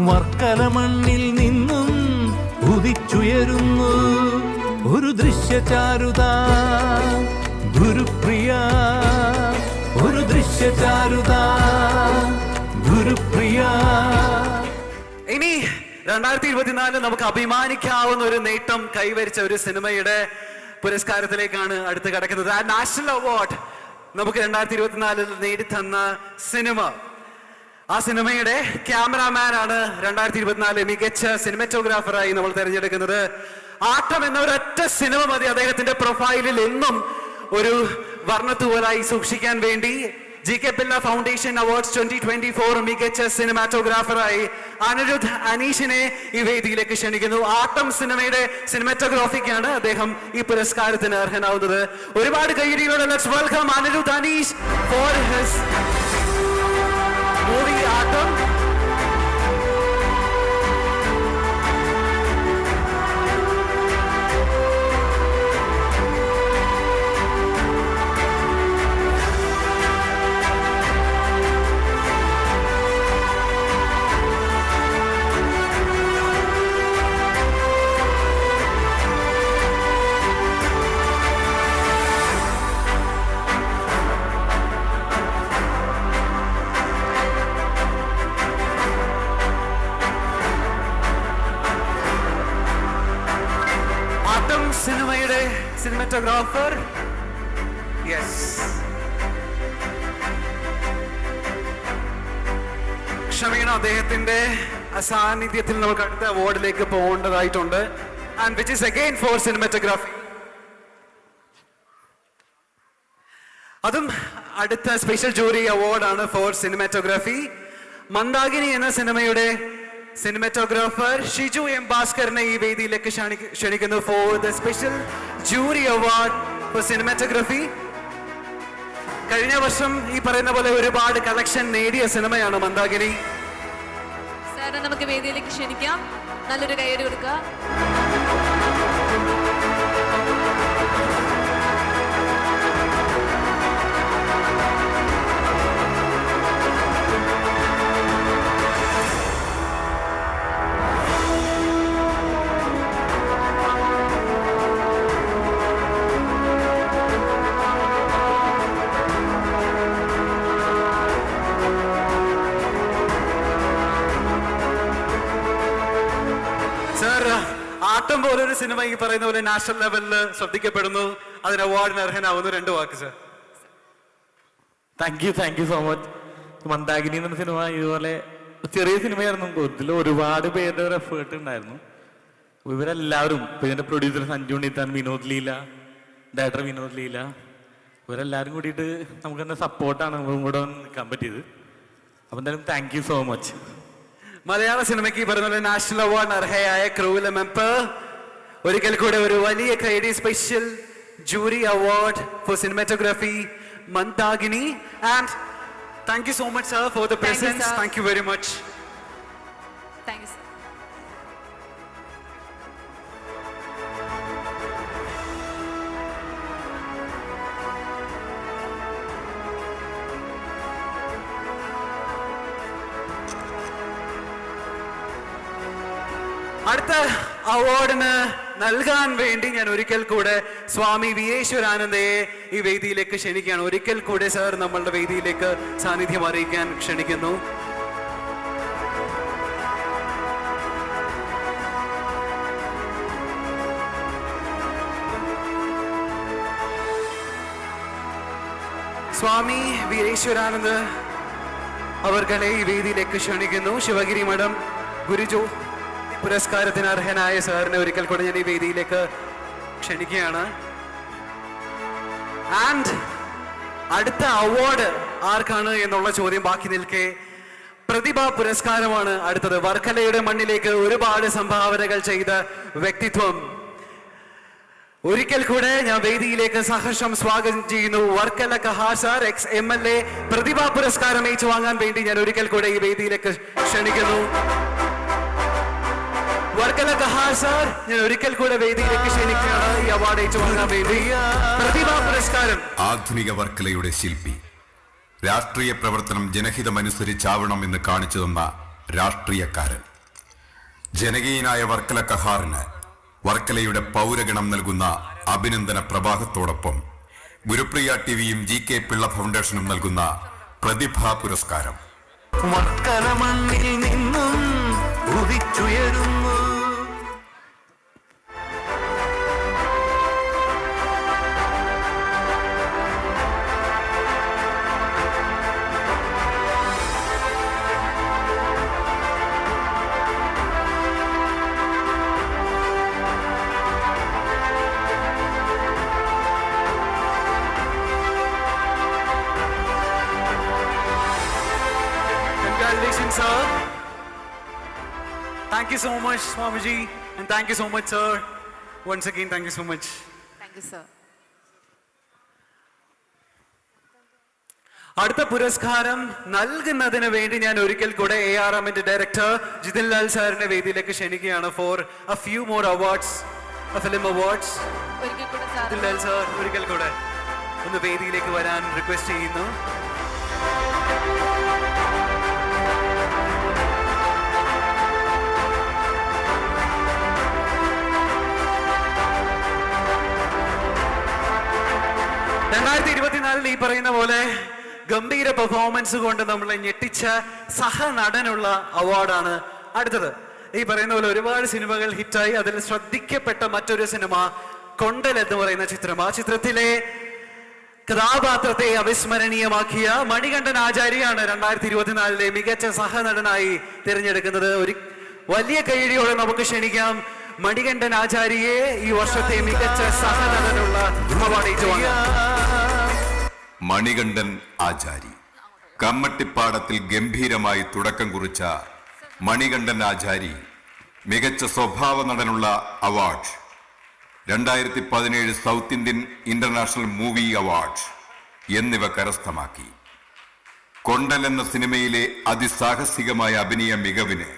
വർക്കല മണ്ണിൽ നിന്നും ഉദിച്ചുയരുന്നു ഒരു ദൃശ്യചാരുത ഗുരുപ്രിയ, ഒരു ദൃശ്യചാരുത ഗുരുപ്രിയ. ഇനി 2024 നമുക്ക് അഭിമാനിക്കാവുന്ന ഒരു നേട്ടം കൈവരിച്ച ഒരു സിനിമയുടെ പുരസ്കാരത്തിലേക്കാണ് അടുത്ത് കിടക്കുന്നത്. ആ നാഷണൽ അവാർഡ് നമുക്ക് 2024 നേടിത്തന്ന സിനിമ, ആ സിനിമയുടെ ക്യാമറാമാൻ ആണ് 2024 മികച്ച സിനിമാറ്റോഗ്രാഫറായി നമ്മൾ തിരഞ്ഞെടുക്കുന്നത്. ആട്ടം എന്ന ഒരൊറ്റ സിനിമ മതി അദ്ദേഹത്തിന്റെ പ്രൊഫൈലിൽ എന്നും ഒരു വർണ്ണത്തൂവലായി സൂക്ഷിക്കാൻ വേണ്ടി. GK Pilla ഫൗണ്ടേഷൻ അവാർഡ്സ് 2024 മികച്ച സിനിമാറ്റോഗ്രാഫറായി അനിരുദ്ധ് അനീഷിനെ ഈ വേദിയിലേക്ക് ക്ഷണിക്കുന്നു. ആട്ടം സിനിമയുടെ സിനിമാറ്റോഗ്രാഫിക്കാണ് അദ്ദേഹം ഈ പുരസ്കാരത്തിന് അർഹനാവുന്നത്. ഒരുപാട് കയ്യടികളോടെ let's welcome Anirudh Aneesh for his movie Aattam. സിനിമയുടെ സിനിമാറ്റോഗ്രാഫർ ക്ഷമീണ, അദ്ദേഹത്തിന്റെ അസാന്നിധ്യത്തിൽ നമുക്ക് അടുത്ത അവാർഡിലേക്ക് പോകേണ്ടതായിട്ടുണ്ട്. And which is again for cinematography. അതും അടുത്ത സ്പെഷ്യൽ ജൂറി അവാർഡാണ് ഫോർ സിനിമാറ്റോഗ്രാഫി. മന്ദാകിനി എന്ന സിനിമയുടെ സിനിമാറ്റോഗ്രാഫർ ഷിജു എം ഭാസ്കറിനെ ഈ വേദിയിലേക്ക് ക്ഷണിക്കുന്നു for the special jury award for cinematography. കഴിഞ്ഞ വർഷം ഈ പറയുന്ന പോലെ ഒരുപാട് കളക്ഷൻ നേടിയ സിനിമയാണ് മന്ദാകിനി. സാറിനെ നമുക്ക് വേദിയിലേക്ക് ക്ഷണിക്കാം. നല്ലൊരു കയ്യടി കൊടുക്കുക. ആട്ടം പോലൊരു സിനിമ ഈ പറയുന്ന പോലെ നാഷണൽ ലെവലിൽ ശ്രദ്ധിക്കപ്പെടുന്നു, അതിന് അവാർഡിന് അർഹനാവുന്നു. 2 വാക്ക് sir. Thank you so much. Mandakini എന്ന സിനിമ ഇതുപോലെ ചെറിയ സിനിമയായിരുന്നു. ഇതിൽ ഒരുപാട് പേരുടെ ഒരു എഫേർട്ട് ഉണ്ടായിരുന്നു. ഇവരെല്ലാവരും, ഇതിന്റെ പ്രൊഡ്യൂസർ സഞ്ജു നിത്താൻ, വിനോദ് ലീല, ഡയറക്ടർ വിനോദ് ലീല, ഇവരെല്ലാവരും കൂടിയിട്ട് നമുക്ക് തന്നെ സപ്പോർട്ടാണ് നമുക്ക് കൂടെ നിൽക്കാൻ പറ്റിയത്. അപ്പം എന്തായാലും താങ്ക് യു സോ മച്ച്. മലയാള സിനിമയ്ക്ക് പറഞ്ഞ നാഷണൽ അവാർഡ് അർഹയായ ക്രൂവിലെ മെമ്പർ ഒരിക്കൽ കൂടെ ഒരു വലിയ കൈഡി special jury award for cinematography Mandakini. And thank you so much sir for the presence. Thank you very much. Thank you sir. അടുത്ത അവാർഡിന് നൽകാൻ വേണ്ടി ഞാൻ ഒരിക്കൽ കൂടെ സ്വാമി വീരേശ്വരാനന്ദയെ ഈ വേദിയിലേക്ക് ക്ഷണിക്കുകയാണ്. ഒരിക്കൽ കൂടെ സർ നമ്മളുടെ വേദിയിലേക്ക് സാന്നിധ്യം അറിയിക്കാൻ ക്ഷണിക്കുന്നു. സ്വാമി വീരേശ്വരാനന്ദ അവർകളെ ഈ വേദിയിലേക്ക് ക്ഷണിക്കുന്നു. ശിവഗിരി മഠം ഗുരുജോ പുരസ്കാരത്തിന് അർഹനായ സാറിനെ ഒരിക്കൽ കൂടെ ഞാൻ ഈ വേദിയിലേക്ക് ക്ഷണിക്കുകയാണ്. ആൻഡ് അടുത്ത അവാർഡ് ആർക്കാണ് എന്നുള്ള ചോദ്യം ബാക്കി നിൽക്കെ പ്രതിഭ പുരസ്കാരമാണ് അടുത്തത്. വർക്കലയുടെ മണ്ണിലേക്ക് ഒരുപാട് സംഭാവനകൾ ചെയ്ത വ്യക്തിത്വം. ഒരിക്കൽ കൂടെ ഞാൻ വേദിയിലേക്ക് സഹർഷം സ്വാഗതം ചെയ്യുന്നു Varkala Khehar sir, X MLA. പ്രതിഭ പുരസ്കാരം ഏറ്റുവാങ്ങാൻ വേണ്ടി ഞാൻ ഒരിക്കൽ കൂടെ ഈ വേദിയിലേക്ക് ക്ഷണിക്കുന്നു. വർക്കല കഹാർ സാർ, ഞാൻ ഒരിക്കൽ കൂടെ വേദിയിലേക്ക് ക്ഷണിക്കുകയാണ് ഈ അവാർഡ് ഏറ്റുവാങ്ങാൻ വേണ്ടി. പ്രതിഭ പുരസ്കാരം. ആധുനിക വർക്കലയുടെ ശില്പി, രാഷ്ട്രീയ പ്രവർത്തനം ജനഹിതമനുസരിച്ചാവണം എന്ന് കാണിച്ചു തന്ന രാഷ്ട്രീയക്കാരൻ. ജനകീയനായ വർക്കല കഹാറിന് വർക്കലയുടെ പൗരഗണം നൽകുന്ന അഭിനന്ദന പ്രവാഹത്തോടൊപ്പം ഗുരുപ്രിയ ടിവിയും GK പിള്ള ഫൗണ്ടേഷനും നൽകുന്ന പ്രതിഭാ പുരസ്കാരം. വർക്കല മണ്ണിൽ നിന്നും ഉദിച്ചുയരുന്നു. Congratulations, sir. Thank you so much, Swamiji. And thank you so much, sir. Once again, thank you so much. Thank you sir. അടുത്ത പുരസ്കാരം നൽകുന്നതിന് വേണ്ടി ഞാൻ ഒരിക്കൽ കൂടെ ARMന്റെ ഡയറക്ടർ ജിതിൻ ലാൽ സാറിന്റെ വേദിയിലേക്ക് ക്ഷണിക്കുകയാണ് four a few more awards, film awards. ഒരിക്കൽ കൂടെ സാർ ജിതിൻ ലാൽ സാർ ഒരിക്കൽ കൂടെ ഒന്ന് വേദിയിലേക്ക് വരാൻ റിക്വസ്റ്റ് ചെയ്യുന്നു. ഈ പറയുന്ന പോലെ ഗംഭീര പെർഫോമൻസ് കൊണ്ട് നമ്മളെ ഞെട്ടിച്ച സഹനടനുള്ള അവാർഡാണ് അടുത്തത്. ഈ പറയുന്ന പോലെ ഒരുപാട് സിനിമകൾ ഹിറ്റായി അതിൽ ശ്രദ്ധിക്കപ്പെട്ട മറ്റൊരു സിനിമ കൊണ്ടൽ എന്ന് പറയുന്ന ചിത്രം. ആ ചിത്രത്തിലെ കഥാപാത്രത്തെ അവിസ്മരണീയമാക്കിയ മണികണ്ഠൻ ആചാര്യാണ് 2024 മികച്ച സഹനടനായി തിരഞ്ഞെടുക്കുന്നത്. ഒരു വലിയ കൈയടിയോടെ നമുക്ക് ക്ഷണിക്കാം മണികണ്ഠൻ ആചാര്യയെ ഈ വർഷത്തെ മികച്ച സഹനടനുള്ള അവാർഡ് ഏറ്റുവാങ്ങാൻ. മണികണ്ഠൻ ആചാരി കമ്മട്ടിപ്പാടത്തിൽ ഗംഭീരമായി തുടക്കം കുറിച്ച മണികണ്ഠൻ ആചാരി മികച്ച സ്വഭാവ നടനുള്ള award, 2017 south Indian international movie award എന്നിവ കരസ്ഥമാക്കി. കൊണ്ടൽ എന്ന സിനിമയിലെ അതിസാഹസികമായ അഭിനയ മികവിന്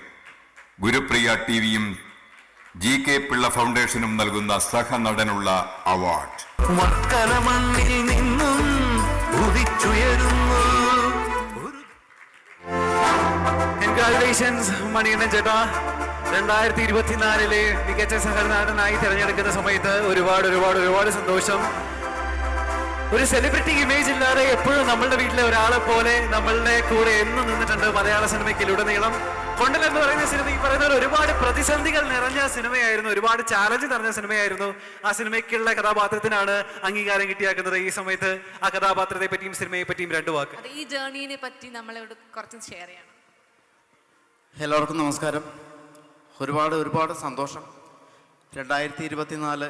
ഗുരുപ്രിയ ടിവിയും GK പിള്ള ഫൗണ്ടേഷനും നൽകുന്ന സഹനടനുള്ള അവാർഡ്. വർക്കല മണ്ണിൽ നിന്നും ഉദിച്ചുയരുന്നു. കൺഗ്രാറ്റുലേഷൻസ് മണികണ്ഠൻ ചേട്ടാ. 2024 മികച്ച സഹനടനായി തിരഞ്ഞെടുക്കുന്ന സമയത്ത് ഒരുപാട് സന്തോഷം. ഒരു സെലിബ്രിറ്റി ഇമേജ് ഇല്ലാതെ എപ്പോഴും നമ്മളുടെ വീട്ടിലെ ഒരാളെ പോലെ നമ്മളുടെ കൂടെ എന്നും നിന്നിട്ടുണ്ട് മലയാള സിനിമയ്ക്കിലുടനീളം. കൊണ്ടൽ എന്ന് പറയുന്ന സിനിമ ഈ പറയുന്ന ഒരുപാട് പ്രതിസന്ധികൾ നിറഞ്ഞ സിനിമയായിരുന്നു, ഒരുപാട് ചാലഞ്ച് നിറഞ്ഞ സിനിമയായിരുന്നു. ആ സിനിമയ്ക്കുള്ള കഥാപാത്രത്തിനാണ് അംഗീകാരം കിട്ടിയാക്കുന്നത്. ഈ സമയത്ത് ആ കഥാപാത്രത്തെ പറ്റിയും സിനിമയെ പറ്റിയും 2 വാക്ക്. ഈ ജേർണിനെ പറ്റി നമ്മളോട് കുറച്ച് ഷെയർ ചെയ്യണം. എല്ലാവർക്കും നമസ്കാരം. ഒരുപാട് സന്തോഷം. 2024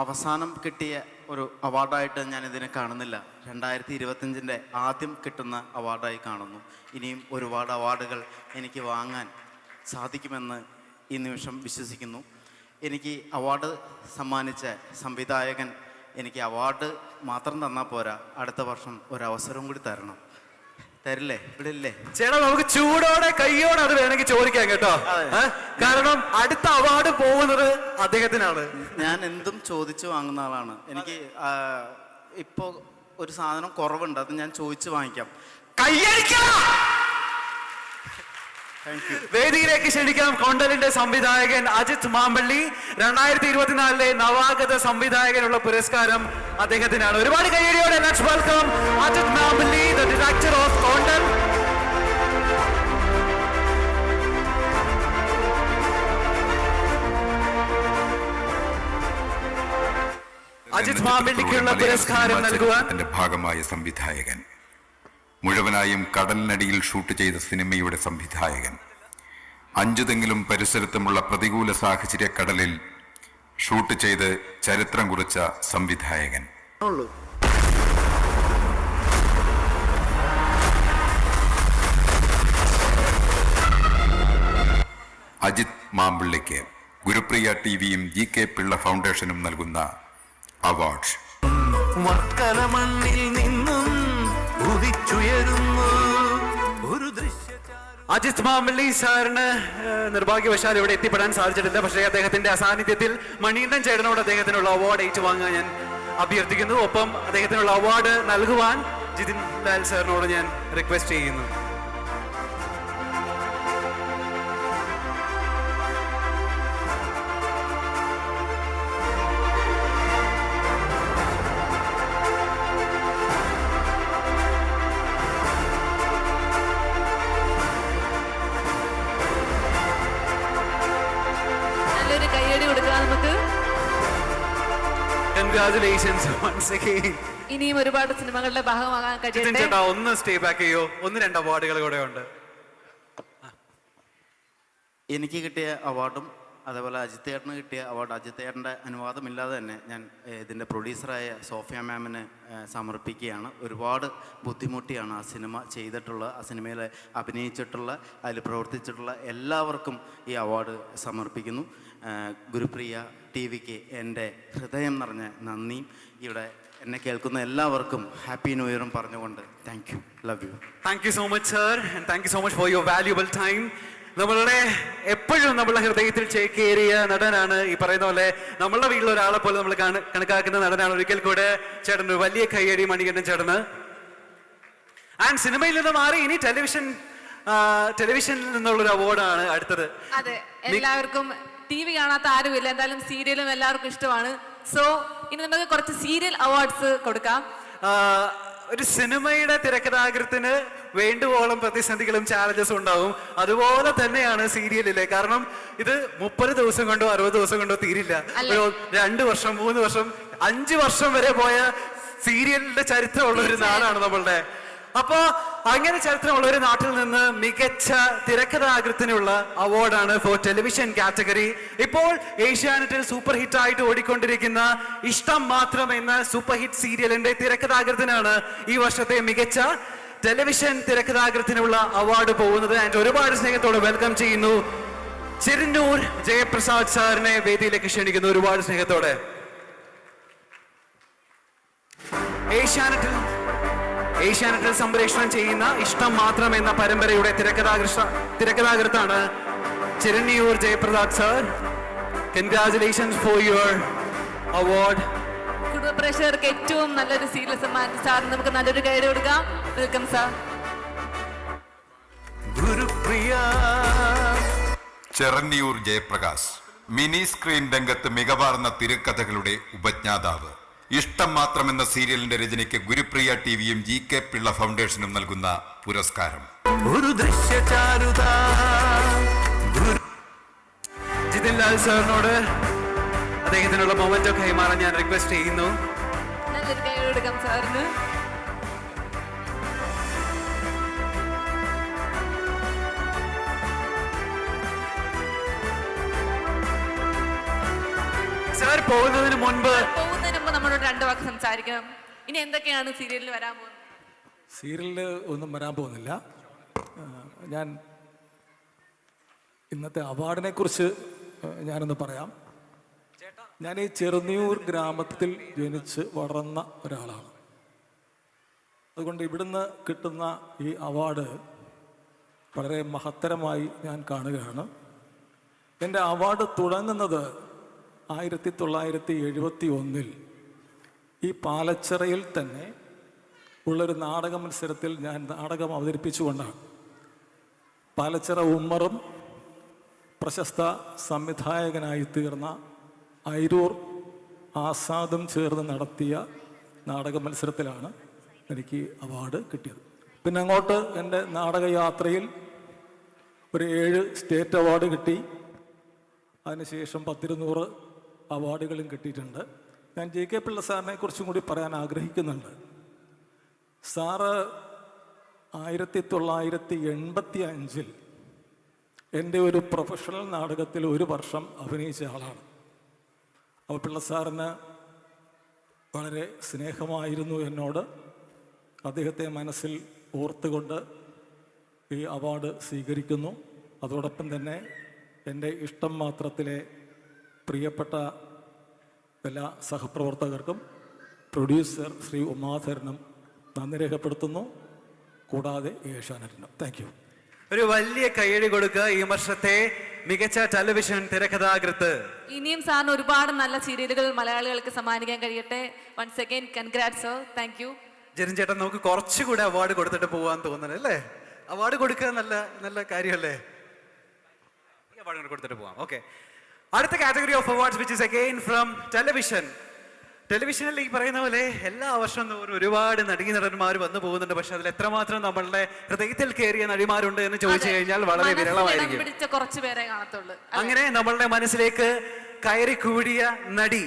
അവസാനം കിട്ടിയ ഒരു അവാർഡായിട്ട് ഞാനിതിനെ കാണുന്നില്ല. 2025 ആദ്യം കിട്ടുന്ന അവാർഡായി കാണുന്നു. ഇനിയും ഒരുപാട് അവാർഡുകൾ എനിക്ക് വാങ്ങാൻ സാധിക്കുമെന്ന് ഈ നിമിഷം വിശ്വസിക്കുന്നു. എനിക്ക് അവാർഡ് സമ്മാനിച്ച സംവിധായകൻ എനിക്ക് അവാർഡ് മാത്രം തന്നാൽ പോരാ, അടുത്ത വർഷം ഒരവസരം കൂടി തരണം. തരില്ലേ? ഇവിടെ ഇല്ലേ ചേട്ടാ? നമുക്ക് ചൂടോടെ കയ്യോടെ അത് വേണമെങ്കിൽ ചോദിക്കാം കേട്ടോ. കാരണം അടുത്ത അവാർഡ് പോകുന്നത് അദ്ദേഹത്തിനാണ്. ഞാൻ എന്തും ചോദിച്ചു വാങ്ങുന്ന ആളാണ്. എനിക്ക് ഇപ്പോൾ ഒരു സാധനം കുറവുണ്ട്, അത് ഞാൻ ചോദിച്ചു വാങ്ങിക്കാം. വേദിയിലേക്ക് ക്ഷണിക്കാം കൊണ്ടലിന്റെ സംവിധായകൻ അജിത് മാമ്പള്ളി. 2024 നവാഗത സംവിധായകനുള്ള പുരസ്കാരം അദ്ദേഹത്തിനാണ്. ഒരുപാട് കയ്യടിയോടെ let's welcome Ajith Mampally, the director of Kondal. Ajith മാമ്പള്ളിക്കുള്ള പുരസ്കാരം നൽകുവാൻ ഭാഗമായ സംവിധായകൻ, മുഴുവനായും കടലിനടിയിൽ ഷൂട്ട് ചെയ്ത സിനിമയുടെ സംവിധായകൻ, 5 തെങ്ങിലും പരിസരത്തുമുള്ള പ്രതികൂല സാഹചര്യ കടലിൽ ഷൂട്ട് ചെയ്ത് ചരിത്രം കുറിച്ച സംവിധായകൻ. അജിത് മാമ്പിള്ളിക്ക് ഗുരുപ്രിയ ടിവിയും GK പിള്ള ഫൗണ്ടേഷനും നൽകുന്ന അവാർഡ്. വർക്കല മണ്ണിൽ നിന്നും ഉദിച്ചുയരുന്നു ഒരു ദൃശ്യ. അജിത് മാമ്പള്ളി സാറിന് നിർഭാഗ്യവശാൽ ഇവിടെ എത്തിപ്പെടാൻ സാധിച്ചിട്ടില്ല. പക്ഷേ അദ്ദേഹത്തിന്റെ അസാന്നിധ്യത്തിൽ മണികണ്ഠൻ ചേട്ടനോട് അദ്ദേഹത്തിനുള്ള അവാർഡ് ഏറ്റുവാങ്ങാൻ ഞാൻ അഭ്യർത്ഥിക്കുന്നു. ഒപ്പം അദ്ദേഹത്തിനുള്ള അവാർഡ് നൽകുവാൻ ജിതിൻ ലാൽ സാറിനോട് ഞാൻ റിക്വസ്റ്റ് ചെയ്യുന്നു. അവാർഡ്. Congratulations once again. ഇനിയും ഒരുപാട് സിനിമകളുടെ ഭാഗമാകാൻ ജിതിൻ കഴിയട്ടെ. ചേട്ടാ ഒന്ന് സ്റ്റേ ബാക്ക് ചെയ്യോ, 1-2 അവാർഡുകൾ കൂടെ ഉണ്ട്. എനിക്ക് കിട്ടിയ അവാർഡും അതേപോലെ അജിത് ചേട്ടന് കിട്ടിയ അവാർഡ്, അജിത് ചേട്ടൻ്റെ അനുവാദമില്ലാതെ തന്നെ ഞാൻ ഇതിൻ്റെ പ്രൊഡ്യൂസറായ സോഫിയ മാമിന് സമർപ്പിക്കുകയാണ്. ഒരുപാട് ബുദ്ധിമുട്ടിയാണ് ആ സിനിമ ചെയ്തിട്ടുള്ള, ആ സിനിമയിൽ അഭിനയിച്ചിട്ടുള്ള, അതിൽ പ്രവർത്തിച്ചിട്ടുള്ള എല്ലാവർക്കും ഈ അവാർഡ് സമർപ്പിക്കുന്നു. ഗുരുപ്രിയ ടി വിക്ക് എൻ്റെ ഹൃദയം നിറഞ്ഞ നന്ദിയും ഇവിടെ എന്നെ കേൾക്കുന്ന എല്ലാവർക്കും ഹാപ്പി ന്യൂ ഇയറും പറഞ്ഞുകൊണ്ട് thank you, love you. Thank you so much sir, and thank you so much for your valuable time. നമ്മളുടെ എപ്പോഴും നമ്മളുടെ ഹൃദയത്തിൽ ചേക്കേറിയ നടനാണ്, ഈ പറയുന്ന പോലെ നമ്മളുടെ വീട്ടിൽ ഒരാളെ പോലെ നമ്മൾ കണക്കാക്കുന്ന നടനാണ്. ഒരിക്കൽ കൂടെ ചേട്ടൻ ഒരു വലിയ കയ്യടി മണികണ്ഠൻ ചേട്ടന്. ആൻഡ് സിനിമയിൽ നിന്ന് മാറി ഇനി ടെലിവിഷനിൽ നിന്നുള്ളൊരു അവാർഡാണ് അടുത്തത്. അതെ, എല്ലാവർക്കും TV കാണാത്ത ആരുമില്ല, എന്തായാലും സീരിയലും എല്ലാവർക്കും ഇഷ്ടമാണ്. സോ ഇനി നമുക്ക് കുറച്ച് സീരിയൽ അവാർഡ്സ് കൊടുക്കാം. ഒരു സിനിമയുടെ തിരക്കഥാകൃത്തിന് വേണ്ടുവോളം പ്രതിസന്ധികളും ചാലഞ്ചസും ഉണ്ടാവും. അതുപോലെ തന്നെയാണ് സീരിയലിലെ. കാരണം ഇത് 30 ദിവസം കൊണ്ടോ 60 ദിവസം കൊണ്ടോ തീരില്ല. ഒരു 2 വർഷം 3 വർഷം 5 വർഷം വരെ പോയ സീരിയലിന്റെ ചരിത്രമുള്ള ഒരു നാടാണ് നമ്മളുടെ. അപ്പോ അങ്ങനെ ചരിത്രമുള്ള ഒരു നാട്ടിൽ നിന്ന് മികച്ച തിരക്കഥാകൃത്തിനുള്ള അവാർഡാണ് ഫോർ ടെലിവിഷൻ കാറ്റഗറി. ഇപ്പോൾ ഏഷ്യാനെറ്റിൽ സൂപ്പർ ഹിറ്റ് ആയിട്ട് ഓടിക്കൊണ്ടിരിക്കുന്ന ഇഷ്ടം മാത്രം എന്ന സൂപ്പർ ഹിറ്റ് സീരിയലിന്റെ തിരക്കഥാകൃത്തിനാണ് ഈ വർഷത്തെ മികച്ച ടെലിവിഷൻ തിരക്കഥാകൃത്തിനുള്ള അവാർഡ് പോകുന്നത്. ആൻഡ് ഒരുപാട് സ്നേഹത്തോടെ വെൽക്കം ചെയ്യുന്നു ചെറുന്നൂർ ജയപ്രസാദ് സാറിനെ വേദിയിലേക്ക് ക്ഷണിക്കുന്നു ഒരുപാട് സ്നേഹത്തോടെ. ഏഷ്യാനെറ്റിൽ സംപ്രേഷണം ചെയ്യുന്ന ഇഷ്ടം മാത്രം എന്ന പരമ്പരയുടെ തിരക്കഥാകൃത്താണ് Cherunnoor Jayaprasad sir. Congratulations for your award. കുടുംബ പ്രേക്ഷകർക്ക് ഏറ്റവും നല്ലൊരു സീരിയൽ സമ്മാനിച്ച സാറിന് നമുക്ക് നല്ലൊരു ഗൈഡ് കൊടുക്കാം. Welcome sir. Gurupriya Cheranniyoor Jayaprakash, mini screen രംഗത്ത് മികവാർന്ന തിരക്കഥകളുടെ ഉപജ്ഞാതാവ്. ഇഷ്ടം മാത്രമെന്ന സീരിയലിന്റെ രചനയ്ക്ക് ഗുരുപ്രിയ ടിവിയും GK പിള്ള ഫൗണ്ടേഷനും നൽകുന്ന പുരസ്കാരം. ഒരു ദൃശ്യചാരുത. ജിതിൻ ലാൽ സാറിനോട് അദ്ദേഹത്തിനുള്ള മൊമെന്റോ കൈമാറാൻ ഞാൻ റിക്വസ്റ്റ് ചെയ്യുന്നു. നല്ലൊരു ഗൈഡ് കൊടുക്കാം സാറിന്. സാർ പോകുന്നതിന് മുൻപ് നമ്മളോട് 2 വാക്ക് സംസാരിക്കണം. ഇനി എന്തൊക്കെയാണ് സീരിയലിൽ വരാൻ പോകുന്നത്? സീരിയലിൽ ഒന്നും വരാൻ പോകുന്നില്ല. ഞാൻ ഇന്നത്തെ അവാർഡിനെ കുറിച്ച് ഞാനൊന്ന് പറയാം. ഞാൻ ഈ ചെറുന്നിയൂർ ഗ്രാമത്തിൽ ജനിച്ച് വളർന്ന ഒരാളാണ്. അതുകൊണ്ട് ഇവിടുന്ന് കിട്ടുന്ന ഈ അവാർഡ് വളരെ മഹത്തരമായി ഞാൻ കാണുകയാണ്. എൻ്റെ അവാർഡ് തുടങ്ങുന്നത് 1971 ഈ പാലച്ചിറയിൽ തന്നെ ഉള്ളൊരു നാടക മത്സരത്തിൽ ഞാൻ നാടകം അവതരിപ്പിച്ചുകൊണ്ടാണ്. പാലച്ചിറ ഉമ്മറും പ്രശസ്ത സംവിധായകനായി തീർന്ന അയിരൂർ ആസാദും ചേർന്ന് നടത്തിയ നാടക മത്സരത്തിലാണ് എനിക്ക് അവാർഡ് കിട്ടിയത്. പിന്നെ അങ്ങോട്ട് എൻ്റെ നാടകയാത്രയിൽ ഒരു 7 സ്റ്റേറ്റ് അവാർഡ് കിട്ടി. അതിനുശേഷം 10-200 അവാർഡുകളും കിട്ടിയിട്ടുണ്ട്. ഞാൻ JK പിള്ള സാറിനെ കുറിച്ചും കൂടി പറയാൻ ആഗ്രഹിക്കുന്നുണ്ട്. സാറ് 1985 എൻ്റെ ഒരു പ്രൊഫഷണൽ നാടകത്തിൽ 1 വർഷം അഭിനയിച്ച ആളാണ്. അപ്പോൾ പിള്ള സാറിന് വളരെ സ്നേഹമായിരുന്നു എന്നോട്. അദ്ദേഹത്തെ മനസ്സിൽ ഓർത്തുകൊണ്ട് ഈ അവാർഡ് സ്വീകരിക്കുന്നു. അതോടൊപ്പം തന്നെ എൻ്റെ ഇഷ്ടം മാത്രത്തിലെ പ്രിയപ്പെട്ട എല്ലാ സഹപ്രവർത്തകർക്കും പ്രൊഡ്യൂസർ ശ്രീ ഉമാധരനും നന്ദി രേഖപ്പെടുത്തുന്നു. കൂടാതെ ഏഷ്യാനെറ്റിനും താങ്ക് യു. ഒരു വലിയ കയ്യടി കൊടുക്കുക ഈ വർഷത്തെ മികച്ച ടെലിവിഷൻ തിരക്കഥാകൃത്ത്. ഇനിയും സാറിന് ഒരുപാട് നല്ല സീരിയലുകൾ മലയാളികൾക്ക് സമ്മാനിക്കാൻ കഴിയട്ടെ. Once again congrats sir. Thank you. Jerin ചേട്ടൻ, നമുക്ക് കുറച്ചുകൂടെ അവാർഡ് കൊടുത്തിട്ട് പോവാൻ തോന്നുന്നു അല്ലേ? അവാർഡ് കൊടുക്കുക നല്ല നല്ല കാര്യമല്ലേ? ഈ അവാർഡ് കൊടുത്തിട്ട് പോവാം. ഓക്കെ, അടുത്ത category of awards which is again from television. ടെലിവിഷനിൽ ഈ പറയുന്ന പോലെ എല്ലാ വർഷവും ഒരുപാട് നടന്മാർ വന്നു പോകുന്നുണ്ട്. പക്ഷെ അതിൽ എത്രമാത്രം നമ്മളുടെ ഹൃദയത്തിൽ കയറിയ നടിമാരുണ്ട് എന്ന് ചോദിച്ചു കഴിഞ്ഞാൽ വളരെ വിരളമായിരിക്കും. കുറച്ച് പേരെ കാണത്തുള്ളൂ. അങ്ങനെ നമ്മളുടെ മനസ്സിലേക്ക് കയറിക്കൂടിയ നടി.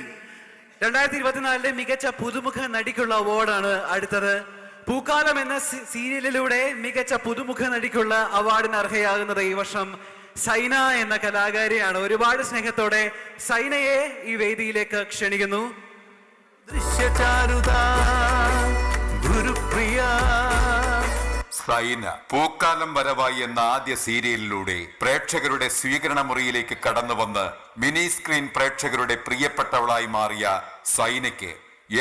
2024 മികച്ച പുതുമുഖ നടിക്കുള്ള അവാർഡാണ് അടുത്തത്. പൂക്കാലം എന്ന സീരിയലിലൂടെ മികച്ച പുതുമുഖ നടിക്കുള്ള അവാർഡിന് അർഹയാകുന്നത് ഈ വർഷം സൈന എന്ന കലാകാരിയാണ്. ഒരുപാട് സ്നേഹത്തോടെ സൈനയെ ഈ വേദിയിലേക്ക് ക്ഷണിക്കുന്നു. ദൃശ്യചാരുത ഗുരുപ്രിയ. സൈന പൂക്കാലം വരവായി എന്ന ആദ്യ സീരിയലിലൂടെ പ്രേക്ഷകരുടെ സ്വീകരണ മുറിയിലേക്ക് കടന്നുവന്ന് മിനി സ്ക്രീൻ പ്രേക്ഷകരുടെ പ്രിയപ്പെട്ടവളായി മാറിയ സൈനയ്ക്ക്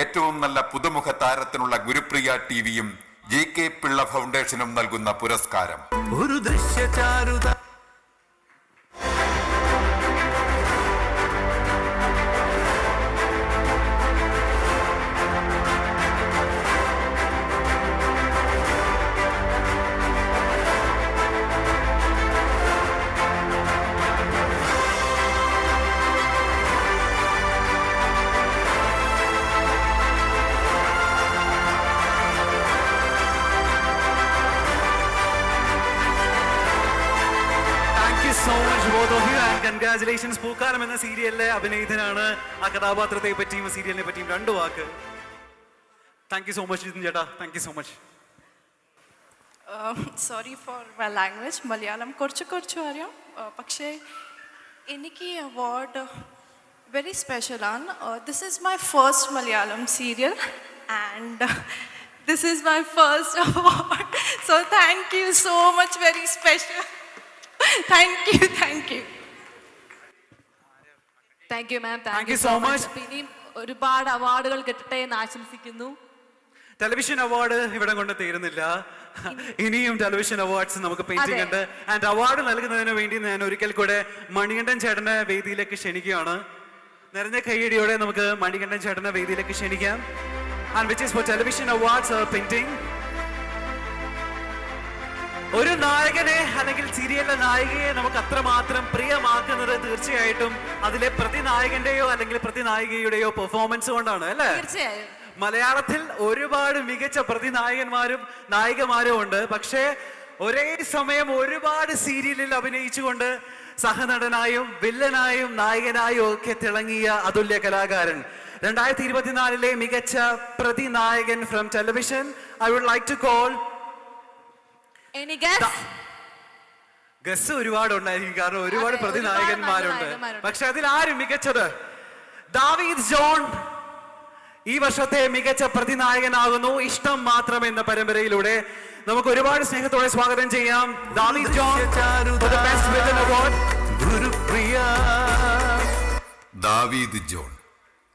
ഏറ്റവും നല്ല പുതുമുഖ താരത്തിനുള്ള ഗുരുപ്രിയ ടിവിയും GK പിള്ള ഫൗണ്ടേഷനും നൽകുന്ന പുരസ്കാരം. ഒരു ദൃശ്യചാരുത. So much both of you and congratulations. പൂക്കാലം എന്ന സീരിയലിലെ അഭിനയിതനാണ്. ആ കഥാപാത്രത്തെ പറ്റിയും സീരിയലിനെ പറ്റിയും 2 വാക്ക്. Thank you so much Jithin ചേട്ടാ. Thank you so much. Sorry for my language. Malayalam കുറച്ച് അറിയാം. പക്ഷേ എനിക്ക് ഈ അവാർഡ് വെരി സ്പെഷ്യലാണ്. This is my first Malayalam serial and this is my first award. So thank you so much. Very special. Thank you. Thank you ma'am. Thank you so much. ഇനിയും ഒരുപാട് അവാർഡുകൾ കിട്ടട്ടെ എന്ന് ആശംസിക്കുന്നു. ടെലിവിഷൻ അവാർഡ് ഇവിടെ കൊണ്ട് തീരുന്നില്ല. ഇനിയും ടെലിവിഷൻ അവാർഡ്സ് നമുക്ക് പെയിന്റിംഗ് ഉണ്ട്. ആൻഡ് അവാർഡ് നൽകുന്നതിന് വേണ്ടി ഞാൻ ഒരിക്കൽ കൂടെ മണികണ്ഠൻ ചേട്ടനെ വേദിയിലേക്ക് ക്ഷണിക്കുകയാണ്. നിറഞ്ഞ കൈയടിയോടെ നമുക്ക് മണികണ്ഠൻ ചേട്ടനെ വേദിയിലേക്ക് ക്ഷണിക്കാം. And which is for television awards painting. ഒരു നായകനെ അല്ലെങ്കിൽ സീരിയലിലെ നായികയെ നമുക്ക് അത്രമാത്രം പ്രിയമാക്കുന്നത് തീർച്ചയായിട്ടും അതിലെ പ്രതിനായകന്റെയോ അല്ലെങ്കിൽ പ്രതിനായികയുടെയോ പെർഫോമൻസ് കൊണ്ടാണ് അല്ലേ? തീർച്ചയായും. മലയാളത്തിൽ ഒരുപാട് മികച്ച പ്രതിനായകന്മാരും നായികമാരും ഉണ്ട്. പക്ഷേ ഒരേ സമയം ഒരുപാട് സീരിയലിൽ അഭിനയിച്ചുകൊണ്ട് സഹനടനായും വില്ലനായും നായകനായും ഒക്കെ തിളങ്ങിയ അതുല്യ കലാകാരൻ. 2024 മികച്ച പ്രതിനായകൻ from television. I would like to call. Guess ഒരുപാട് ഉണ്ടായിരിക്കും, കാരണം ഒരുപാട് പ്രതിനായകന്മാരുണ്ട്. പക്ഷെ അതിൽ ആരും മികച്ചത് ദാവീദ് ജോൺ ഈ വർഷത്തെ മികച്ച പ്രതിനായകനാകുന്നു. ഇഷ്ടം മാത്രം എന്ന പരമ്പരയിലൂടെ നമുക്ക് ഒരുപാട് സ്നേഹത്തോടെ സ്വാഗതം ചെയ്യാം. ദാവീദ് John for the best villain award. Gurupriya. ദാവീദ് ജോൺ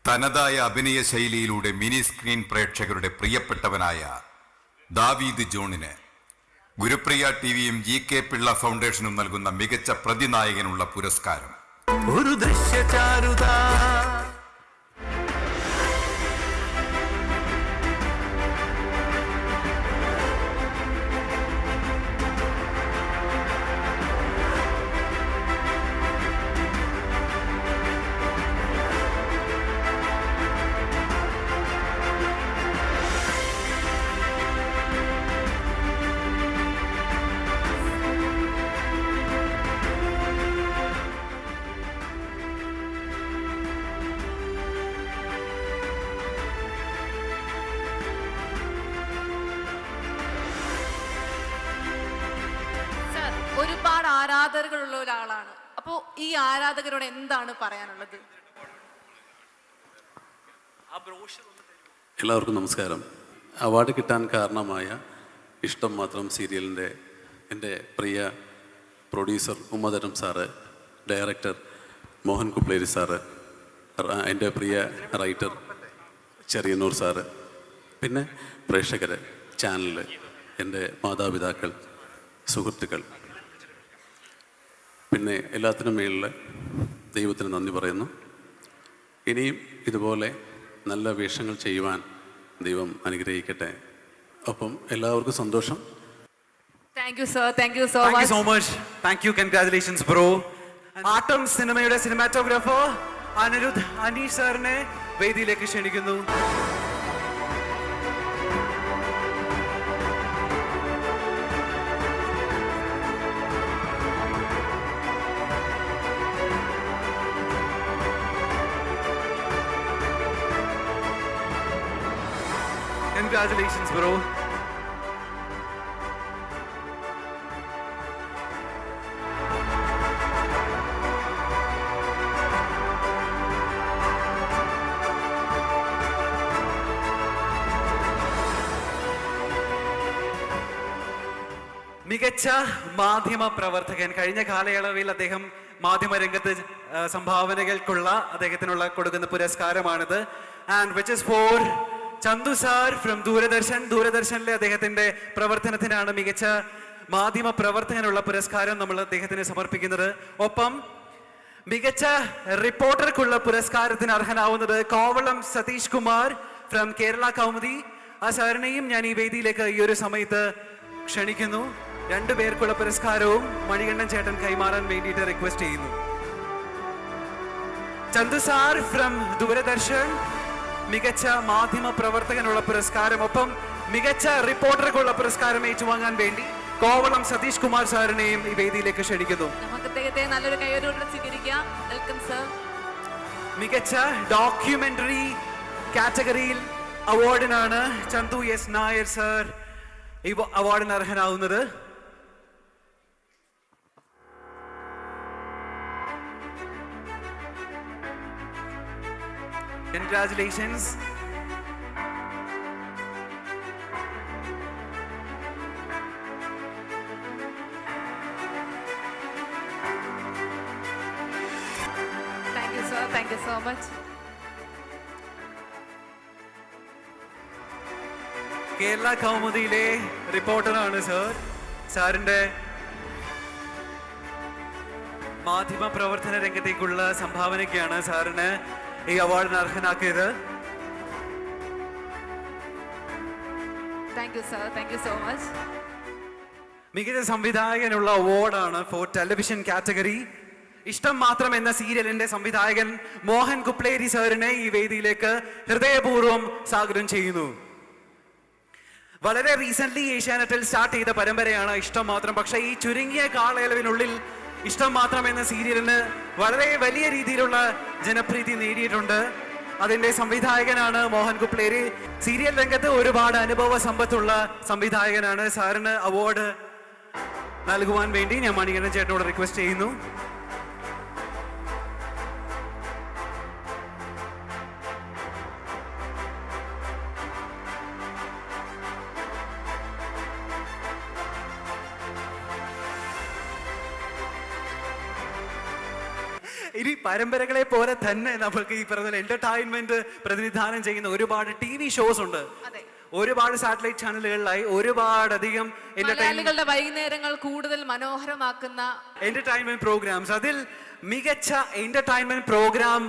തനതായ അഭിനയ ശൈലിയിലൂടെ മിനി സ്ക്രീൻ പ്രേക്ഷകരുടെ പ്രിയപ്പെട്ടവനായ ദാവീദ് ജോണിന് ഗുരുപ്രിയ ടിവിയും GK പിള്ള ഫൗണ്ടേഷനും നൽകുന്ന മികച്ച പ്രതിനായകനുള്ള പുരസ്കാരം. ഒരു ദൃശ്യചാരുത. ഒരുപാട് ആരാധകരുള്ള ഒരാളാണ്. അപ്പോ ഈ ആരാധകരോട് എന്താണ് പറയാനുള്ളത്? എല്ലാവർക്കും നമസ്കാരം. അവാർഡ് കിട്ടാൻ കാരണമായ ഇഷ്ടം മാത്രം സീരിയലിൻ്റെ എൻ്റെ പ്രിയ പ്രൊഡ്യൂസർ ഉമ്മധരം sir, director Mohan Kupleri sir, എൻ്റെ പ്രിയ റൈറ്റർ ചെറിയന്നൂർ സാറ്, പിന്നെ പ്രേക്ഷകർ, ചാനൽ, എൻ്റെ മാതാപിതാക്കൾ, സുഹൃത്തുക്കൾ, പിന്നെ എല്ലാത്തിനും മേളിൽ ദൈവത്തിന് നന്ദി പറയുന്നു. ഇനിയും ഇതുപോലെ നല്ല വേഷങ്ങൾ ചെയ്യുവാൻ ദൈവം അനുഗ്രഹിക്കട്ടെ. ഒപ്പം എല്ലാവർക്കും സന്തോഷം. Thank you sir. Thank you so much. Thank U. Congratulations bro. ആട്ടം സിനിമയുടെ സിനിമാറ്റോഗ്രാഫർ അനിരുദ്ധ് അനീഷ് സാറിനെ വേദിയിലേക്ക് ക്ഷണിക്കുന്നു. Congratulations bro. മികച്ച മാധ്യമ പ്രവർത്തകൻ. കഴിഞ്ഞ കാലയളവിൽ അദ്ദേഹം മാധ്യമരംഗത്ത് സംഭാവനകൾക്കുള്ള അദ്ദേഹത്തിനുള്ള കൊടുക്കുന്ന പുരസ്കാരമാണിത്. And which is for Chandu sir from Doordarshan. ദൂരദർശനിലെ അദ്ദേഹത്തിന്റെ പ്രവർത്തനത്തിനാണ് മികച്ച മാധ്യമ പ്രവർത്തകനുള്ള പുരസ്കാരം നമ്മൾ അദ്ദേഹത്തിന് സമർപ്പിക്കുന്നത്. ഒപ്പം മികച്ച റിപ്പോർട്ടർക്കുള്ള പുരസ്കാരത്തിന് അർഹനാവുന്നത് കോവളം സതീഷ് കുമാർ ഫ്രം കേരള കൗമുദി. ആ സാറിനെയും ഞാൻ ഈ വേദിയിലേക്ക് ഈ ഒരു സമയത്ത് ക്ഷണിക്കുന്നു. രണ്ടുപേർക്കുള്ള പുരസ്കാരവും മണികണ്ഠൻ ചേട്ടൻ കൈമാറാൻ വേണ്ടിയിട്ട് റിക്വസ്റ്റ് ചെയ്യുന്നു. ചന്തു സാർ ഫ്രം ദൂരദർശൻ മികച്ച മാധ്യമ പ്രവർത്തകനുള്ള പുരസ്കാരം, ഒപ്പം മികച്ച റിപ്പോർട്ടർക്കുള്ള പുരസ്കാരം ഏറ്റുവാങ്ങാൻ വേണ്ടി കോവളം സതീഷ് കുമാർ സാറിനെയും ഈ വേദിയിലേക്ക് ക്ഷണിക്കുന്നു. നമുക്ക് അദ്ദേഹത്തെ നല്ലൊരു കൈയ്യടിയോടെ സ്വീകരിക്കാം. Welcome sir. മികച്ച ഡോക്യുമെന്ററി കാറ്റഗറിയിൽ അവാർഡിനാണ് ചന്തു എസ് നായർ സർ ഈ അവാർഡിന് അർഹനാവുന്നത്. Congratulations. Thank you sir. Thank you so much. Kerala കൗമുദിയിലെ റിപ്പോർട്ടറാണ് സർ. സാറിന്റെ മാധ്യമ പ്രവർത്തന രംഗത്തേക്കുള്ള സംഭാവനയ്ക്കാണ് സാറിന് ഈ അവാർഡിന് അർഹനാക്കിയത്. Thank you sir. Thank you so much. മികച്ച സംവിധായകനുള്ള അവാർഡാണ് ഫോർ ടെലിവിഷൻ കാറ്റഗറി. ഇഷ്ടം മാത്രം എന്ന സീരിയലിന്റെ സംവിധായകൻ മോഹൻ കുപ്ലേരി സാറിനെ ഈ വേദിയിലേക്ക് ഹൃദയപൂർവ്വം സ്വാഗതം ചെയ്യുന്നു. വളരെ റീസെന്റ് ഏഷ്യാനെറ്റിൽ സ്റ്റാർട്ട് ചെയ്ത പരമ്പരയാണ് ഇഷ്ടം മാത്രം. പക്ഷേ ഈ ചുരുങ്ങിയ കാലയളവിനുള്ളിൽ ഇഷ്ടം മാത്രം എന്ന സീരിയലിന് വളരെ വലിയ രീതിയിലുള്ള ജനപ്രീതി നേടിയിട്ടുണ്ട്. അതിന്റെ സംവിധായകനാണ് മോഹൻ കുപ്ലേരി. സീരിയൽ രംഗത്ത് ഒരുപാട് അനുഭവ സമ്പത്തുള്ള സംവിധായകനാണ്. സാറിന് അവാർഡ് നൽകുവാൻ വേണ്ടി ഞാൻ മണികണ്ഠൻ ചേട്ടനോട് റിക്വസ്റ്റ് ചെയ്യുന്നു. ഇനി പരമ്പരകളെ പോലെ തന്നെ നമ്മൾക്ക് ഈ പറഞ്ഞ എന്റർടൈൻമെന്റ് പ്രതിനിധാനം ചെയ്യുന്ന ഒരുപാട് TV ഷോസ് ഉണ്ട്. ഒരുപാട് സാറ്റലൈറ്റ് ചാനലുകളിലായി ഒരുപാടധികം മലയാളികളുടെ വൈകുന്നേരങ്ങൾ കൂടുതൽ മനോഹരമാക്കുന്ന എന്റർടൈൻമെന്റ് പ്രോഗ്രാംസ്. അതിൽ മികച്ച എന്റർടൈൻമെന്റ് പ്രോഗ്രാം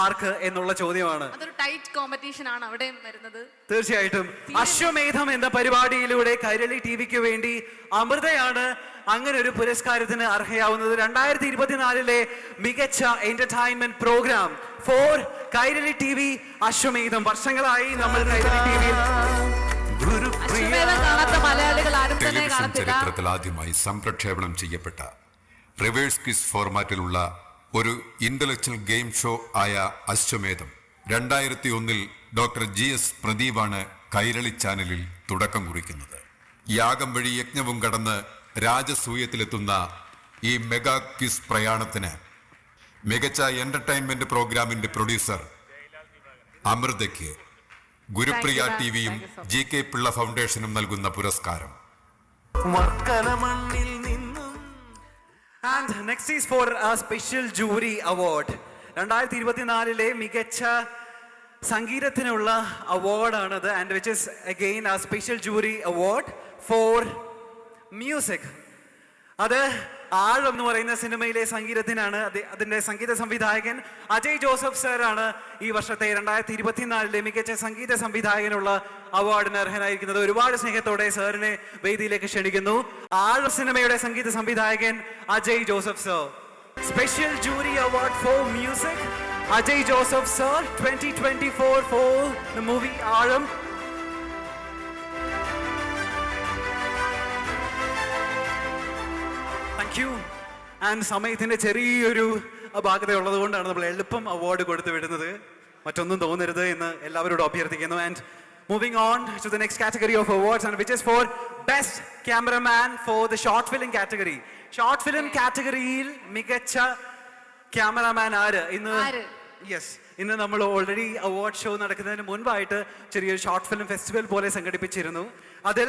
ആർക്ക് എന്നുള്ള ചോദ്യമാണ്. അതൊരു ടൈറ്റ് കോമ്പറ്റീഷൻ ആണ് അവിടെ വരുന്നത്. തീർച്ചയായിട്ടും അശ്വമേധം എന്ന പരിപാടിയിലൂടെ കൈരളി ടിവിക്ക് വേണ്ടി അമൃതയാണ് അങ്ങനെ ഒരു പുരസ്കാരത്തിന് അർഹയാവുന്നത്. 2024 മികച്ച entertainment program for Kairali TV Ashwamedham. വർഷങ്ങളായി നമ്മൾ കൈരളി ടിവിയിൽ കാണാത്ത മലയാളികൾ ആരും തന്നെ ടെലിവിഷൻ കാണത്തില്ല. ചരിത്രത്തിൽ ആദ്യമായി സംപ്രക്ഷേപണം ചെയ്യപ്പെട്ട റിവേഴ്സ് ക്വിസ് ഫോർമാറ്റിലുള്ള ഒരു ഇന്റലക്ച്വൽ ഗെയിം ഷോ ആയ അശ്വമേധം 2001 ഡോക്ടർ GS പ്രദീപാണ് കൈരളി ചാനലിൽ തുടക്കം കുറിക്കുന്നത്. യാഗം വഴി യജ്ഞവും കടന്ന് രാജസൂയത്തിലെത്തുന്ന ഈ മെഗാ ക്വിസ് പ്രയാണത്തിന് മികച്ച എന്റർടൈൻമെന്റ് പ്രോഗ്രാമിന്റെ പ്രൊഡ്യൂസർ അമൃതയ്ക്ക് ഗുരുപ്രിയ ടിവിയും GK പിള്ള ഫൗണ്ടേഷനും നൽകുന്ന പുരസ്കാരം. മക്കളമണ്ണിൽ നിന്നും And next is for a special jury award. 2024 മികച്ച സംഗീതത്തിനുള്ള അവാർഡാണത്. And which is again a special jury award for music. അത് ആഴം എന്ന് പറയുന്ന സിനിമയിലെ സംഗീതത്തിനാണ്. അതിന്റെ സംഗീത സംവിധായകൻ അജയ് ജോസഫ് സാറാണ് ഈ വർഷത്തെ 2024 മികച്ച സംഗീത സംവിധായകനുള്ള അവാർഡിന് അർഹനായിരിക്കുന്നത്. ഒരുപാട് സ്നേഹത്തോടെ സാറിനെ വേദിയിലേക്ക് ക്ഷണിക്കുന്നു. ആഴ സിനിമയുടെ സംഗീത സംവിധായകൻ Ajay Joseph sir. Special jury award for music Ajay Joseph sir 2024 four the movie ആഴം. ആൻഡ് സമയത്തിന്റെ ചെറിയൊരു അപാകത ഉള്ളത് കൊണ്ടാണ് നമ്മൾ എളുപ്പം അവാർഡ് കൊടുത്തു വിടുന്നത്. മറ്റൊന്നും തോന്നരുത് എന്ന് എല്ലാവരോടും അഭ്യർത്ഥിക്കുന്നു. And Moving on to the next category of awards, and which is for Best Cameraman for the Short Film category. Short Film categoryയിൽ മികച്ച ക്യാമറാമാൻ ആര് ഇന്ന്? യെസ്, ഇന്ന് നമ്മൾ ഓൾറെഡി അവാർഡ് ഷോ നടക്കുന്നതിന് മുൻപായിട്ട് ചെറിയൊരു ഷോർട്ട് ഫിലിം ഫെസ്റ്റിവൽ പോലെ സംഘടിപ്പിച്ചിരുന്നു. അതിൽ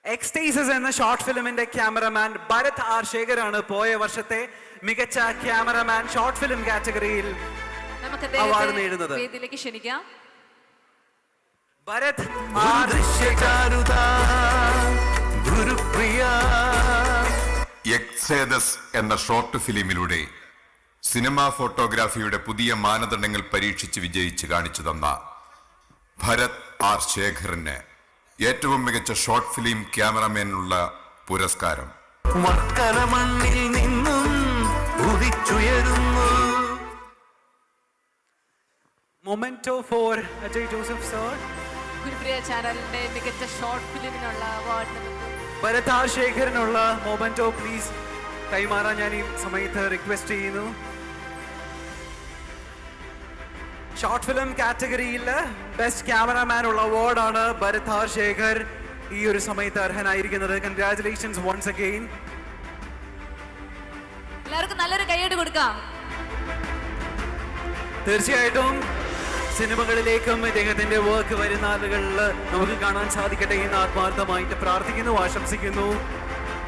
എക്സ്റ്റേസസ് എന്ന ഷോർട്ട് ഫിലിമിന്റെ ക്യാമറമാൻ ഭരത് ആർ ശേഖറാണ് പോയ വർഷത്തെ മികച്ച ക്യാമറമാൻ ഷോർട്ട് ഫിലിം കാറ്റഗറിയിൽ അവാർഡ് നേടുന്നത്. വേദിയിലേക്ക് ക്ഷണിക്കാം. ഭരത് ഒരു ദൃശ്യചാരുത ഗുരുപ്രിയ. എക്സേദസ് എന്ന ഷോർട്ട് ഫിലിമിലൂടെ സിനിമാ ഫോട്ടോഗ്രാഫിയുടെ പുതിയ മാനദണ്ഡങ്ങൾ പരീക്ഷിച്ച് വിജയിച്ച് കാണിച്ചു തന്ന ഭരത് ആർ ശേഖറിന് ഏറ്റവും മികച്ച ഷോർട്ട് ഫിലിം ക്യാമറമാനുള്ള പുരസ്കാരം. മക്കര മണ്ണിൽ നിന്നും ഉദിച്ചുയരുന്നു. Memento for Ajay Joseph sir. Gurupriya ചാനലിന്റെ മികച്ച ഷോർട്ട് ഫിലിമിനുള്ള അവാർഡ് ഭരത് ആർ ശേഖറിനുള്ള മൊമെന്റോ പ്ലീസ് കൈമാറാൻ ഞാൻ ഈ സമയത്ത് റിക്വസ്റ്റ് ചെയ്യുന്നു. ഷോർട്ട് ഫിലിം കാറ്റഗറിയിൽ ബെസ്റ്റ് ക്യാമറാമാൻ ഉള്ള അവാർഡാണ് ഭരത് ആർ ശേഖർ ഈ ഒരു സമയത്ത് അർഹനായിരിക്കുന്നത്. Congratulations once again. എല്ലാവർക്കും നല്ലൊരു കൈയ്യടി കൊടുക്കാം. തീർച്ചയായിട്ടും സിനിമകളിലേക്കും ഇദ്ദേഹത്തിന്റെ വർക്ക് വരുന്ന ആളുകളിൽ നമുക്ക് കാണാൻ സാധിക്കട്ടെ എന്ന് ആത്മാർത്ഥമായിട്ട് പ്രാർത്ഥിക്കുന്നു, ആശംസിക്കുന്നു.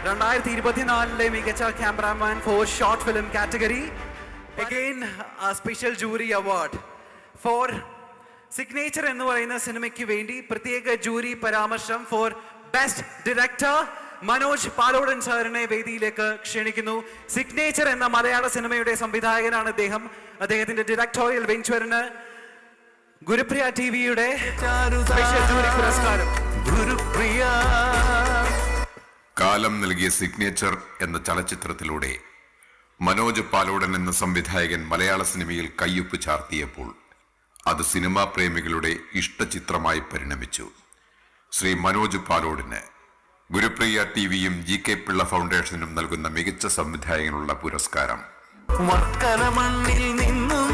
2024 മികച്ച cameraman for short film category. Again special jury award four signature എന്ന് പറയുന്ന സിനിമയ്ക്ക് വേണ്ടി പ്രത്യേക ജൂറി പരാമർശം four best director Manoj Palodan സാറിനെ വേദിയിലേക്ക് ക്ഷണിക്കുന്നു. സിഗ്നേച്ചർ എന്ന മലയാള സിനിമയുടെ സംവിധായകനാണ് അദ്ദേഹം. അദ്ദേഹത്തിന്റെ ഡയറക്ടോറിയൽ വെഞ്ചറിന് ഗുരുപ്രിയ ടിവിയുടെ സ്പെഷ്യൽ ജൂറി പുരസ്കാരം. ഗുരുപ്രിയ. കാലം നൽകിയ സിഗ്നേച്ചർ എന്ന ചലച്ചിത്രത്തിലൂടെ മനോജ് പാലോടൻ എന്ന സംവിധായകൻ മലയാള സിനിമയിൽ കയ്യൊപ്പ് ചാർത്തിയപ്പോൾ അത് സിനിമാ പ്രേമികളുടെ ഇഷ്ടചിത്രമായി പരിണമിച്ചു. ശ്രീ മനോജ് പാലോടിന് ഗുരുപ്രിയ ടിവിയും GK പിള്ള ഫൗണ്ടേഷനും നൽകുന്ന മികച്ച സംവിധായകനുള്ള പുരസ്കാരം. മക്കര മണ്ണിൽ നിന്നും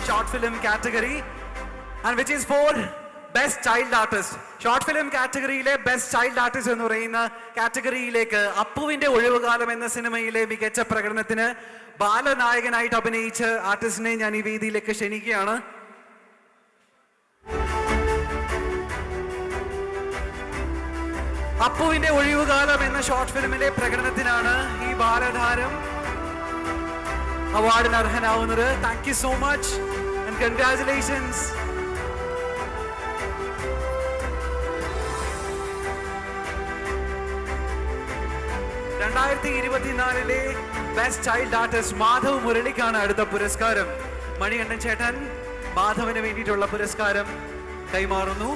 short film category and which is for best child artist. Short film കാറ്റഗറിയിലെ ബെസ്റ്റ് ചൈൽഡ് ആർട്ടിസ്റ്റ് എന്ന് പറയുന്ന കാറ്റഗറിയിലേക്ക് അപ്പുവിന്റെ ഒഴിവുകാലം എന്ന സിനിമയിലെ മികച്ച പ്രകടനത്തിന് ബാലനായകനായിട്ട് അഭിനയിച്ച ആർട്ടിസ്റ്റിനെ ഞാൻ ഈ വേദിയിലേക്ക് ക്ഷണിക്കുകയാണ്. അപ്പുവിന്റെ ഒഴിവുകാലം എന്ന ഷോർട്ട് ഫിലിമിലെ പ്രകടനത്തിനാണ് ഈ ബാലതാരം അവാർഡിന് അർഹനാവുന്നത്. Thank you so much and congratulations. Best child artist Madhav മുരളിക്കാണ് അടുത്ത പുരസ്കാരം. മണികണ്ഠൻ ചേട്ടൻ മാധവന് വേണ്ടിയിട്ടുള്ള പുരസ്കാരം കൈമാറുന്നു.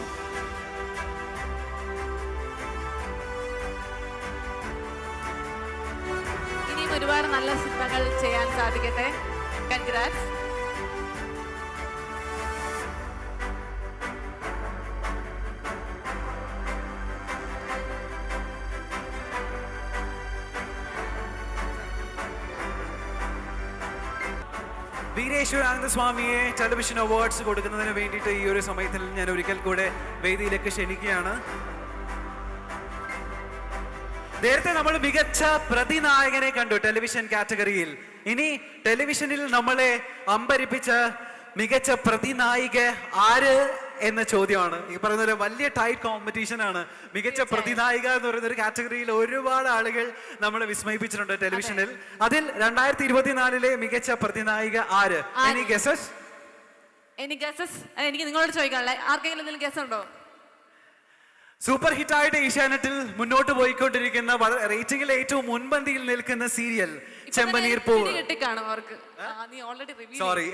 ഇനിയും ഒരുപാട് നല്ല സിനിമകൾ ചെയ്യാൻ സാധിക്കട്ടെ. കൺഗ്രാറ്റ്സ്. വീരേശ്വരാനന്ദ സ്വാമിയെ ടെലിവിഷൻ അവാർഡ്സ് കൊടുക്കുന്നതിന് വേണ്ടിയിട്ട് ഈ ഒരു സമയത്തിൽ ഞാൻ ഒരിക്കൽ കൂടെ വേദിയിലേക്ക് ക്ഷണിക്കുകയാണ്. നേരത്തെ നമ്മൾ മികച്ച പ്രതിനായകനെ കണ്ടു ടെലിവിഷൻ കാറ്റഗറിയിൽ. ഇനി ടെലിവിഷനിൽ നമ്മളെ അമ്പരിപ്പിച്ച മികച്ച പ്രതിനായിക ആര് എന്ന ചോദ്യമാണ്. ഈ പറയുന്ന ഒരു വലിയ ടൈറ്റ് കോമ്പറ്റീഷൻ ആണ്. മികച്ച പ്രതിനായിക എന്ന് പറയുന്ന ഒരു കാറ്റഗറിയിൽ ഒരുപാട് ആളുകൾ നമ്മളെ വിസ്മയിപ്പിച്ചിട്ടുണ്ട് ടെലിവിഷനിൽ. അതിൽ 2024 മികച്ച പ്രതിനായിക ആര്? Any guesses? എനിക്ക് നിങ്ങളോട് ചോദിക്കാനുള്ള ആർക്കെങ്കിലും എന്തെങ്കിലും ഗസ് ഉണ്ടോ? സൂപ്പർ ഹിറ്റായിട്ട് ഏഷ്യാനെറ്റിൽ മുന്നോട്ട് പോയിക്കൊണ്ടിരിക്കുന്ന റേറ്റിംഗിൽ ഏറ്റവും മുൻപന്തിയിൽ നിൽക്കുന്ന സീരിയൽ ചെമ്പനീർ പൂവ്. സോറി,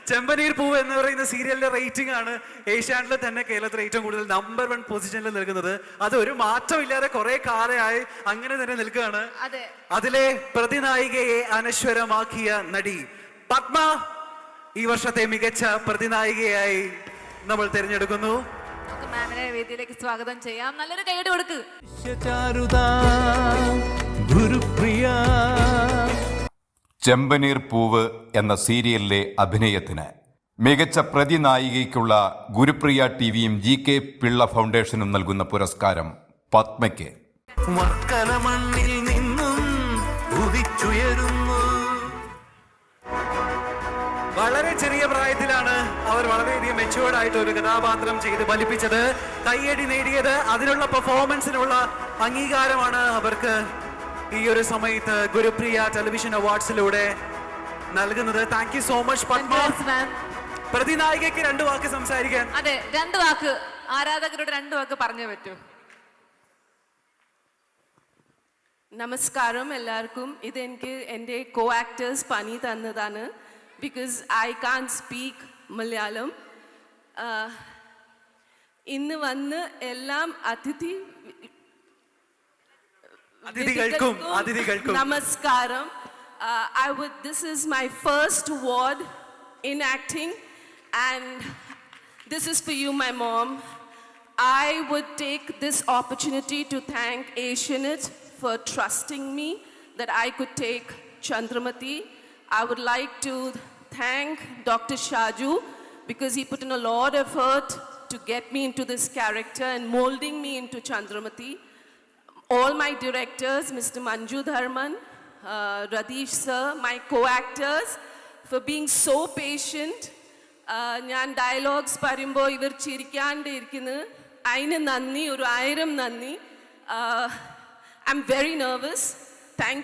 ചെമ്പനീർ പൂവ് എന്ന് പറയുന്ന സീരിയലിന്റെ റേറ്റിംഗ് ആണ് ഏഷ്യാനെറ്റിൽ തന്നെ കേരളത്തിൽ ഏറ്റവും കൂടുതൽ നമ്പർ 1 പൊസിഷനിൽ നിൽക്കുന്നത്. അത് ഒരു മാറ്റമില്ലാതെ കുറെ കാലമായി അങ്ങനെ തന്നെ നിൽക്കുകയാണ്. അതിലെ പ്രതിനായികയെ അനശ്വരമാക്കിയ നടി പത്മ ഈ വർഷത്തെ മികച്ച പ്രതിനായികയായി നമ്മൾ തിരഞ്ഞെടുക്കുന്നു. മാമിനെ വേദിയിലേക്ക് സ്വാഗതം ചെയ്യാം. നല്ലൊരു കൈയ്യടി കൊടുക്ക്. ഗുരുപ്രിയ. ചെമ്പനീർ പൂവ് എന്ന സീരിയലിലെ അഭിനയത്തിന് മികച്ച പ്രതിനായികയ്ക്കുള്ള ഗുരുപ്രിയ ടിവിയും GK പിള്ള ഫൗണ്ടേഷനും നൽകുന്ന പുരസ്കാരം പത്മയ്ക്ക്. വർക്കല മണ്ണിൽ നിന്നും ഉദിച്ചുയരുന്നു. വളരെ ചെറിയ പ്രായത്തിലാണ് അവർ വളരെയധികം മെച്ചുവേർഡ് ആയിട്ട് ഒരു കഥാപാത്രം ചെയ്ത് ഫലിപ്പിച്ചത്. കയ്യടി നേടിയത് അതിനുള്ള പെർഫോമൻസിനുള്ള അംഗീകാരമാണ് അവർക്ക് ഈ ഒരു സമയത്ത് ഗുരുപ്രിയ ടെലിവിഷൻ അവാർഡ്സിലൂടെ നൽകുന്നത്. Thank you so much Padma. Congrats, ma'am. പ്രതിനായികയ്ക്ക് 2 വാക്ക് സംസാരിക്കാൻ. അതെ, 2 വാക്ക് ആരാധകരോട് 2 വാക്ക് പറഞ്ഞേ പറ്റൂ. നമസ്കാരം എല്ലാവർക്കും. ഇതെനിക്ക് എൻ്റെ കോ ആക്ടേഴ്സ് പണി തന്നതാണ്. Because I can speak Malayalam. ഇന്ന് വന്ന് എല്ലാം അതിഥികൾക്കും നമസ്കാരം. This is my first award in acting, and this is for you, my mom. I would take this opportunity to thank Asianet for trusting me that I could take Chandramati. I would like to thank Dr. Shaju because he put in a lot of effort to get me into this character and molding me into Chandramati. All my directors, Mr. Manju Dharman, Radish sir, my co-actors, for being so patient. ഞാൻ dialogues പറയുമ്പോൾ ഇവർ ചിരിക്കാണ്ട് ഇരിക്കുന്നു. അതിന് നന്ദി, 1000 നന്ദി. I'm very nervous. Thank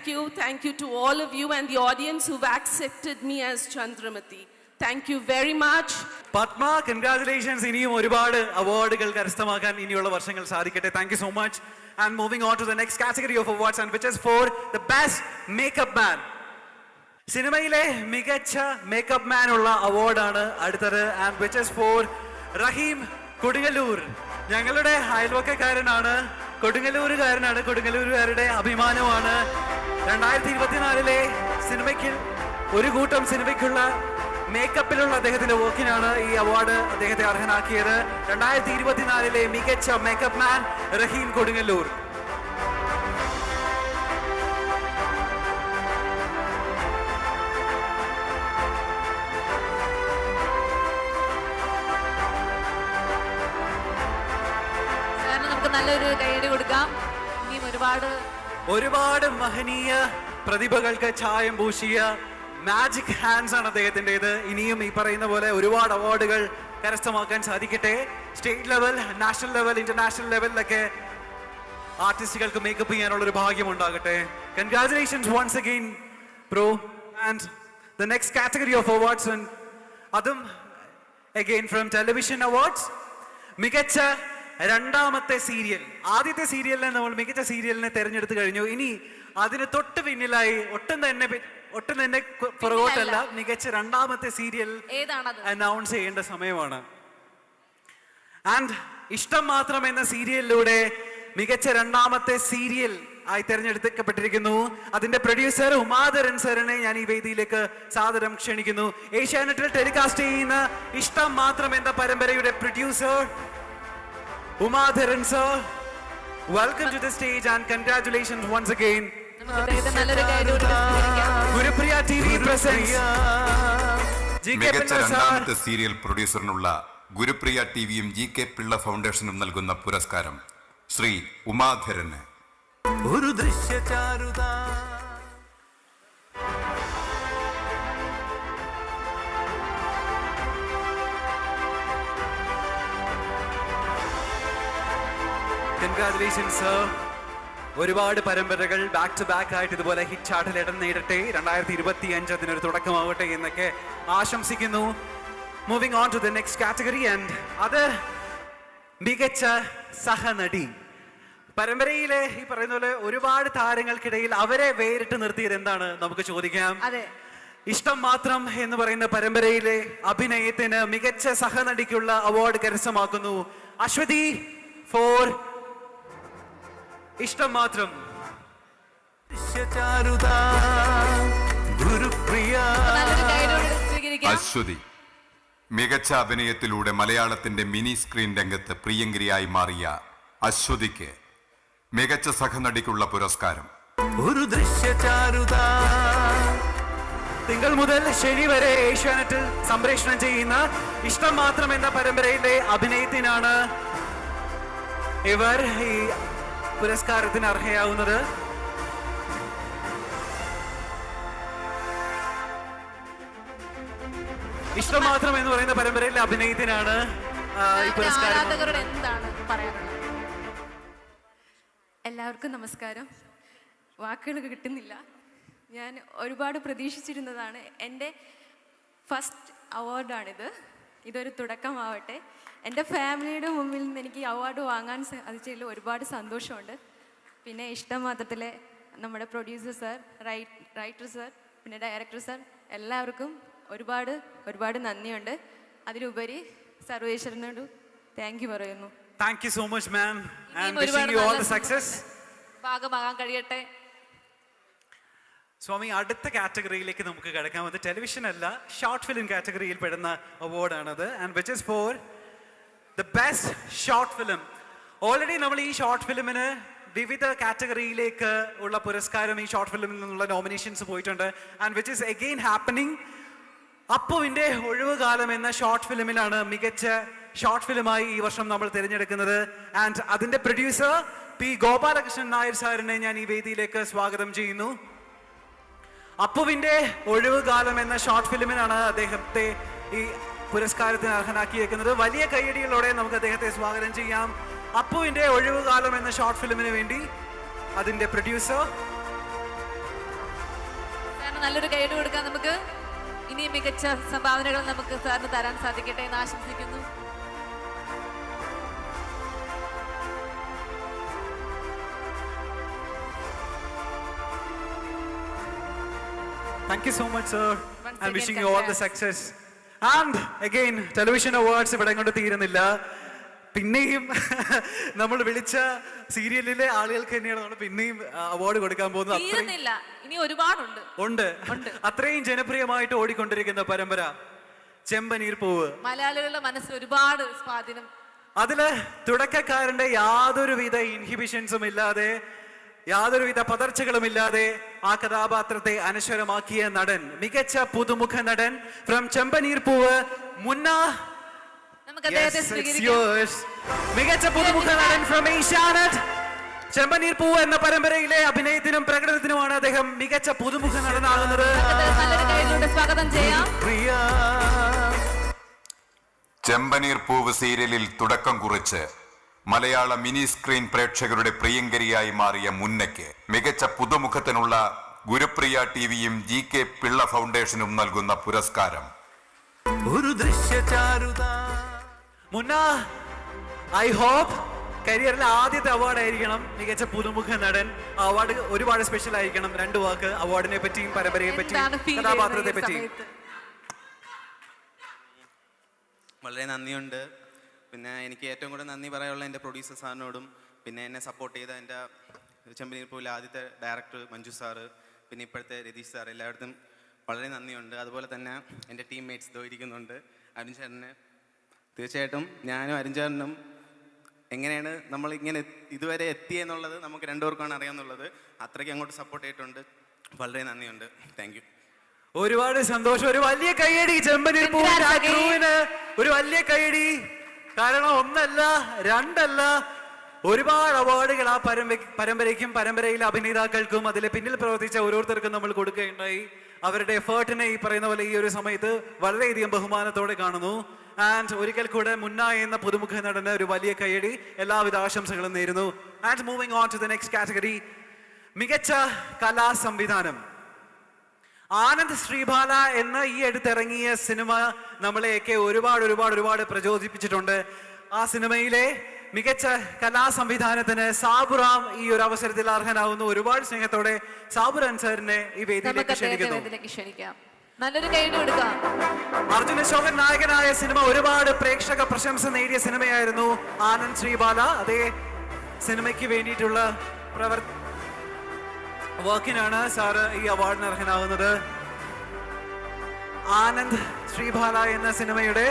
you to all of you and the audience who've accepted me as Chandramati. Thank you very much. Padma, congratulations. ഇനിയും ഒരുപാട് അവാർഡുകൾ കരസ്ഥമാക്കാൻ ഇനിയുള്ള വർഷങ്ങൾ സാധിക്കട്ടെ. Thank you so much. And moving on to the next category of awards, and which is for the best makeup man. സിനിമയിലെ മികച്ച makeup man ഉള്ള അവാർഡാണ് അടുത്തത്. And which is for റഹീം കൊടുങ്ങല്ലൂർ. ഞങ്ങളുടെ അയൽവക്കക്കാരനാണ്, കൊടുങ്ങല്ലൂരുകാരനാണ്, കൊടുങ്ങല്ലൂരുകാരുടെ അഭിമാനമാണ്. 2024 സിനിമയ്ക്ക് ഒരു കൂട്ടം സിനിമയ്ക്കുള്ള മേക്കപ്പിലുള്ള അദ്ദേഹത്തിന്റെ വർക്കിനാണ് ഈ അവാർഡ് അദ്ദേഹത്തെ അർഹനാക്കിയത്. 2024 മികച്ച മേക്കപ്പ് മാൻ റഹീം കൊടുങ്ങല്ലൂർ. സാറിന് നമുക്ക് നല്ലൊരു കൈയടി കൊടുക്കാം. ഇനിയും ഒരുപാട് മഹനീയ പ്രതിഭകൾക്ക് ചായം പൂശിയ മാജിക് ഹാൻഡ്സ് ആണ് അദ്ദേഹത്തിൻ്റെത്. ഇനിയും ഈ പറയുന്ന പോലെ ഒരുപാട് അവാർഡുകൾ കരസ്ഥമാക്കാൻ സാധിക്കട്ടെ. State level, national level, international ലെവലിലൊക്കെ ആർട്ടിസ്റ്റുകൾക്ക് മേക്കപ്പ് ചെയ്യാനുള്ള ഒരു ഭാഗ്യം ഉണ്ടാകട്ടെ. Congratulations once again bro. And the next category of awards, അതും അഗെയിൻ ഫ്രം ടെലിവിഷൻ അവാർഡ്സ്. മികച്ച 2ാമത്തെ സീരിയൽ. ആദ്യത്തെ സീരിയലിനെ നമ്മൾ മികച്ച സീരിയലിനെ തെരഞ്ഞെടുത്തു കഴിഞ്ഞു. ഇനി അതിന് തൊട്ട് പിന്നിലായി ഒട്ടും തന്നെ പുറകോട്ടല്ല, മികച്ച 2ാമത്തെ സീരിയൽ അനൗൺസ് ചെയ്യേണ്ട സമയമാണ്. ആൻഡ് ഇഷ്ടം മാത്രം എന്ന സീരിയലിലൂടെ മികച്ച 2ാമത്തെ സീരിയൽ ആയി തെരഞ്ഞെടുക്കപ്പെട്ടിരിക്കുന്നു. അതിന്റെ പ്രൊഡ്യൂസർ ഉമാധരൻ സാറിനെ ഞാൻ ഈ വേദിയിലേക്ക് സാദരം ക്ഷണിക്കുന്നു. ഏഷ്യാനെറ്റിൽ ടെലികാസ്റ്റ് ചെയ്യുന്ന ഇഷ്ടം മാത്രം എന്ന പരമ്പരയുടെ producer ഉമാധരൻ sir, welcome to the stage and congratulations once again. Gurupriya TV presents മികച്ച 2ാമത്തെ സീരിയൽ പ്രൊഡ്യൂസറിനുള്ള ഗുരുപ്രിയ ടിവിയും GK പിള്ള ഫൗണ്ടേഷനും നൽകുന്ന പുരസ്കാരം ശ്രീ ഉമാധരന്. ഒരു ദൃശ്യചാരുത. Congratulations sir. ഒരുപാട് പരമ്പരകൾ ബാക്ക് ടു ബാക്ക് ആയിട്ട് ഇതുപോലെ ഹിറ്റ് ചാർട്ടിൽ ഇടം നേടട്ടെ. 2025 അതിനൊരു തുടക്കമാവട്ടെ എന്നൊക്കെ ആശംസിക്കുന്നു. Moving on to the next category, and അത് മികച്ച സഹനടി. പരമ്പരയിലെ ഈ പറയുന്ന പോലെ ഒരുപാട് താരങ്ങൾക്കിടയിൽ അവരെ വേറിട്ട് നിർത്തിയത് എന്താണ് നമുക്ക് ചോദിക്കാം. ഇഷ്ടം മാത്രം എന്ന് പറയുന്ന പരമ്പരയിലെ അഭിനയത്തിന് മികച്ച സഹനടിക്കുള്ള അവാർഡ് കരസ്ഥമാക്കുന്നു അശ്വതി ഫോർ ഇഷ്ടം മാത്രം. അശ്വതി മികച്ച അഭിനയത്തിലൂടെ മലയാളത്തിന്റെ മിനി സ്ക്രീൻ രംഗത്ത് പ്രിയങ്കരിയായി മാറിയ അശ്വതിക്ക് മികച്ച സഹനടിക്കുള്ള പുരസ്കാരം. ഒരു ദൃശ്യചാരുത. തിങ്കൾ മുതൽ ശനി വരെ ഏഷ്യാനെറ്റിൽ സംപ്രേഷണം ചെയ്യുന്ന ഇഷ്ടം മാത്രം എന്ന പരമ്പരയിലെ അഭിനയത്തിനാണ് ഇവർ ഈ പുരസ്കാരത്തിന് അർഹയാവുന്നത്. ഇഷ്ടം മാത്രം എന്ന് പറയുന്ന പരമ്പരയിലെ അഭിനയത്തിനാണ് ഈ പുരസ്കാരം. ആരാധകരോട് എന്താണ് പറയാനുള്ളത്? എല്ലാവർക്കും നമസ്കാരം. വാക്കുകൾ കിട്ടുന്നില്ല. ഞാൻ ഒരുപാട് പ്രതീക്ഷിച്ചിരുന്നതാണ്. എൻ്റെ ഫസ്റ്റ് അവാർഡാണിത്. ഇതൊരു തുടക്കമാവട്ടെ. എൻ്റെ ഫാമിലിയുടെ മുമ്പിൽ നിന്ന് എനിക്ക് അവാർഡ് വാങ്ങാൻ സാധിച്ചതിൽ ഒരുപാട് സന്തോഷമുണ്ട്. പിന്നെ ഇഷ്ടമാത്രത്തിലെ നമ്മുടെ പ്രൊഡ്യൂസർ സാർ, റൈറ്റർ സാർ, പിന്നെ ഡയറക്ടർ സാർ, എല്ലാവർക്കും ഒരുപാട് ഒരുപാട് നന്ദിയുണ്ട്. അതിലുപരി സർവേശ്വരനോട് താങ്ക് യു പറയുന്നു. Thank you so much, ma'am, and ഇനിയും wishing ഒരുപാട് you all നല്ല the success. ഭാഗമാകാൻ കഴിയട്ടെ. സ്വാമി, അടുത്ത കാറ്റഗറിയിലേക്ക് നമുക്ക് കിടക്കാം. അത് ടെലിവിഷൻ അല്ല, ഷോർട്ട് ഫിലിം കാറ്റഗറിയിൽ പെടുന്ന അവാർഡാണത്, and which is for the best short film. Already നമ്മൾ ഈ ഷോർട്ട് ഫിലിമിന് വിവിധ കാറ്റഗറിയിലേക്ക് ഉള്ള പുരസ്കാരം ഈ ഷോർട്ട് ഫിലിമിൽ നിന്നുള്ള നോമിനേഷൻസ് പോയിട്ടുണ്ട്. And which is again happening. അപ്പുവിൻ്റെ ഒഴിവുകാലം എന്ന ഷോർട്ട് ഫിലിമിലാണ് മികച്ച ഷോർട്ട് ഫിലിമായി ഈ വർഷം നമ്മൾ തിരഞ്ഞെടുക്കുന്നത്. ആൻഡ് അതിൻ്റെ പ്രൊഡ്യൂസർ പി ഗോപാലകൃഷ്ണൻ നായർ സാറിനെ ഞാൻ ഈ വേദിയിലേക്ക് സ്വാഗതം ചെയ്യുന്നു. അപ്പുവിൻ്റെ ഒഴിവുകാലം എന്ന ഷോർട്ട് ഫിലിമിനാണ് അദ്ദേഹത്തെ ഈ പുരസ്കാരത്തിന് അർഹനാക്കിയേക്കുന്നത്. വലിയ കൈയടികളോടെ നമുക്ക് അദ്ദേഹത്തെ സ്വാഗതം ചെയ്യാം. അപ്പുവിൻ്റെ ഒഴിവുകാലം എന്ന ഷോർട്ട് ഫിലിമിന് വേണ്ടി അതിൻ്റെ പ്രൊഡ്യൂസർ. സാറിന് നല്ലൊരു ഗൈഡ് കൊടുക്കാൻ നമുക്ക്. ഇനി മികച്ച സംഭാവനകൾ നമുക്ക് സാറിന് തരാൻ സാധിക്കട്ടെ എന്ന് ആശംസിക്കുന്നു. Thank you so much, sir. Once I'm again, wishing you all the congrats. success. And again, television awards ഇവിടെ കൊണ്ട് തീരുന്നില്ല. പിന്നെയും നമ്മൾ വിളിച്ച സീരിയലിലെ ആളുകൾക്ക് തന്നെയാണ് നമ്മൾ പിന്നെയും അവാർഡ് കൊടുക്കാൻ പോകുന്നത്. തീരുന്നില്ല, ഇനി ഒരുപാടുണ്ട്. ഉണ്ട്. അത്രയും ജനപ്രിയമായിട്ട് ഓടിക്കൊണ്ടിരിക്കുന്ന പരമ്പര ചെമ്പനീർ പൂവ്. മലയാളികളുടെ മനസ്സിൽ ഒരുപാട് സ്വാധീനം. അതില് തുടക്കക്കാരന്റെ യാതൊരുവിധ ഇൻഹിബിഷൻസും ഇല്ലാതെ, യാതൊരുവിധ പതർച്ചകളുമില്ലാതെ ആ കഥാപാത്രത്തെ അനശ്വരമാക്കിയ നടൻ, മികച്ച പുതുമുഖ നടൻ ഫ്രം ചെമ്പനീർ പൂവ്, മുന്ന. നമുക്ക് അദ്ദേഹത്തെ സ്വീകരിക്കാം. മികച്ച പുതുമുഖ നടൻ ഫ്രം ഏഷ്യാനെറ്റ്. ചെമ്പനീർ പൂവ് എന്ന പരമ്പരയിലെ അഭിനയത്തിനും പ്രകടനത്തിനുമാണ് അദ്ദേഹം മികച്ച പുതുമുഖ നടനാകുന്നത്. നല്ലൊരു കൈയിലൂടെ സ്വാഗതം ചെയ്യാം. ചെമ്പനീർ പൂവ് സീരിയലിൽ തുടക്കം കുറിച്ച് മലയാള മിനി സ്ക്രീൻ പ്രേക്ഷകരുടെ പ്രിയങ്കരിയായി മാറിയ മുന്നയ്ക്ക് മികച്ച പുതുമുഖത്തിനുള്ള ഗുരുപ്രിയ ടിവിയും GK പിള്ള ഫൗണ്ടേഷനും നൽകുന്ന പുരസ്കാരം. ഒരു ദൃശ്യചാരുത. മുന്ന, ഐ ഹോപ്പ് കരിയറിലെ ആദ്യത്തെ അവാർഡ് ആയിരിക്കണം മികച്ച പുതുമുഖ നടൻ. അവാർഡ് ഒരുപാട് സ്പെഷ്യൽ ആയിരിക്കണം. രണ്ടു വാക്ക് അവാർഡിനെ പറ്റിയും പരമ്പരയെ പറ്റിയും എന്താണ് feel കഥാപാത്രത്തെ ചെയ്യുന്നത് ഈ പറ്റിയും. സമയത്ത്? വളരെ നന്ദിയുണ്ട്. പിന്നെ എനിക്ക് ഏറ്റവും കൂടുതൽ നന്ദി പറയാനുള്ള എൻ്റെ പ്രൊഡ്യൂസർ സാറിനോടും, പിന്നെ എന്നെ സപ്പോർട്ട് ചെയ്ത എൻ്റെ ചെമ്പനീർ പൂവിലെ ആദ്യത്തെ ഡയറക്ടർ മഞ്ജു സാറ്, പിന്നെ ഇപ്പോഴത്തെ രതീഷ് സാർ, എല്ലായിടത്തും വളരെ നന്ദിയുണ്ട്. അതുപോലെ തന്നെ എൻ്റെ ടീംമേറ്റ്സ് ഇരിക്കുന്നുണ്ട്. അരുൺ ചേട്ടന് തീർച്ചയായിട്ടും ഞാനും അരുൺ ചേട്ടനും എങ്ങനെയാണ് നമ്മളിങ്ങനെ ഇതുവരെ എത്തിയെന്നുള്ളത് നമുക്ക് രണ്ടുപേർക്കാണ് അറിയാമെന്നുള്ളത്. അത്രയ്ക്ക് അങ്ങോട്ട് സപ്പോർട്ട് ചെയ്തിട്ടുണ്ട്. വളരെ നന്ദിയുണ്ട്. Thank you. ഒരുപാട് സന്തോഷം. ഒരു വലിയ കൈയടി ചെമ്പനീർ പൂവിന്റെ ക്രൂവിന്, ഒരു വലിയ കൈയടി. കാരണം ഒന്നല്ല രണ്ടല്ല, ഒരുപാട് അവാർഡുകൾ ആ പരമ്പരയ്ക്കും പരമ്പരയിലെ അഭിനേതാക്കൾക്കും അതിലെ പിന്നിൽ പ്രവർത്തിച്ച ഓരോരുത്തർക്കും നമ്മൾ കൊടുക്കുകയുണ്ടായി. അവരുടെ എഫേർട്ടിനെ ഈ പറയുന്ന പോലെ ഈ ഒരു സമയത്ത് വളരെയധികം ബഹുമാനത്തോടെ കാണുന്നു. ആൻഡ് ഒരിക്കൽ കൂടെ മുന്ന എന്ന പുതുമുഖ നടന് ഒരു വലിയ കൈയടി. എല്ലാവിധ ആശംസകളും നേരുന്നു. And moving on to the next category, മികച്ച കലാ സംവിധാനം. ആനന്ദ് ശ്രീബാല എന്ന ഈ അടുത്തിറങ്ങിയ സിനിമ നമ്മളെയൊക്കെ ഒരുപാട് പ്രചോദിപ്പിച്ചിട്ടുണ്ട്. ആ സിനിമയിലെ മികച്ച കലാ സംവിധാനത്തിന് സാബുറാം ഈ ഒരു അവസരത്തിൽ അർഹനാവുന്നു. ഒരുപാട് സ്നേഹത്തോടെ സാബുറാം സാറിനെ ഈ വേദിയിലേക്ക് ക്ഷണിക്കാം. നല്ലൊരു കൈയ്യടി കൊടുക്കാം. അർജുന അശോകൻ നായകനായ സിനിമ ഒരുപാട് പ്രേക്ഷക പ്രശംസ നേടിയ സിനിമയായിരുന്നു ആനന്ദ് ശ്രീബാല. അതേ സിനിമയ്ക്ക് വേണ്ടിയിട്ടുള്ള വർക്കിനാണ് സാറ് ഈ അവാർഡിന് അർഹനാവുന്നത്. ആനന്ദ് ശ്രീബാല എന്ന സിനിമയുടെ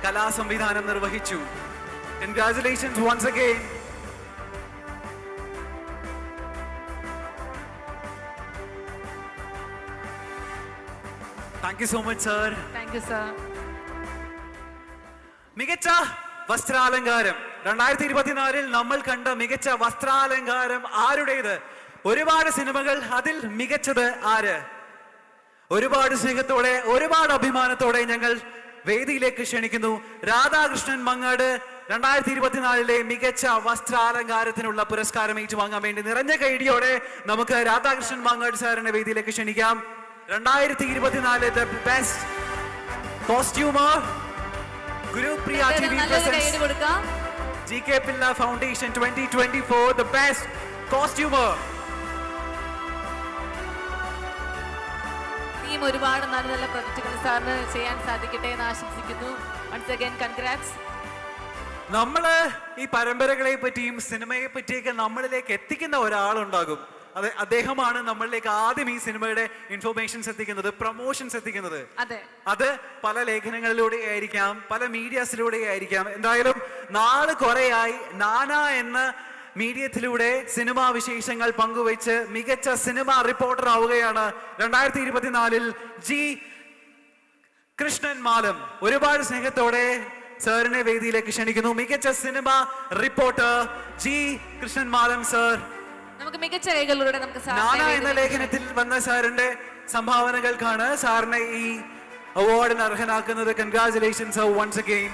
കലാസംവിധാനം നിർവഹിച്ചു. Congratulations once again. Thank you so much sir. Thank you sir. മികച്ച വസ്ത്രാലങ്കാരം 2024 നമ്മൾ കണ്ട മികച്ച വസ്ത്രാലങ്കാരം ആരുടേത്? ഒരുപാട് സിനിമകൾ, അതിൽ മികച്ചത് ആര്? ഒരുപാട് സ്നേഹത്തോടെ, ഒരുപാട് അഭിമാനത്തോടെ ഞങ്ങൾ വേദിയിലേക്ക് ക്ഷണിക്കുന്നു രാധാകൃഷ്ണൻ മങ്ങാട് 2024 മികച്ച വസ്ത്രാലങ്കാരത്തിനുള്ള പുരസ്കാരം ഏറ്റുവാങ്ങാൻ വേണ്ടി നിറഞ്ഞ കൈഡിയോടെ നമുക്ക് രാധാകൃഷ്ണൻ മങ്ങാട് സാറിനെ വേദിയിലേക്ക് ക്ഷണിക്കാം. 2024 the best costumer Gurupriya TV presents GK Pilla Foundation 2024 the best costumer. Team ഒരുപാട് നല്ല നല്ല പ്രൊജക്റ്റുകൾ സാറിന് ചെയ്യാൻ സാധിക്കട്ടെ എന്ന് ആശംസിക്കുന്നു. Once again congrats. നമ്മള് ഈ പരമ്പരകളെ പറ്റിയും സിനിമയെ പറ്റിയൊക്കെ നമ്മളിലേക്ക് എത്തിക്കുന്ന ഒരാളുണ്ടാകും. അദ്ദേഹമാണ് നമ്മളിലേക്ക് ആദ്യം ഈ സിനിമയുടെ ഇൻഫോർമേഷൻസ് എത്തിക്കുന്നത്, പ്രൊമോഷൻസ് എത്തിക്കുന്നത്. അത് പല ലേഖനങ്ങളിലൂടെ ആയിരിക്കാം, പല മീഡിയാസിലൂടെ ആയിരിക്കാം. എന്തായാലും നാള് കുറെയായി നാന എന്ന മീഡിയത്തിലൂടെ സിനിമാ വിശേഷങ്ങൾ പങ്കുവെച്ച് മികച്ച സിനിമാ റിപ്പോർട്ടർ ആവുകയാണ് 2024 ജി കൃഷ്ണൻ മാലം. ഒരുപാട് സ്നേഹത്തോടെ സാറിനെ വേദിയിലേക്ക് ക്ഷണിക്കുന്നു. മികച്ച സിനിമ റിപ്പോർട്ടർ ജി കൃഷ്ണൻ മാലം സർ. നമുക്ക് മികച്ച കൈകളിലൂടെ നമുക്ക് നാന എന്ന ലേഖനത്തിൽ വന്ന സാറിന്റെ സംഭാവനകൾക്കാണ് സാറിനെ ഈ അവാർഡിന് അർഹനാക്കുന്നത്. Congratulations sir once again.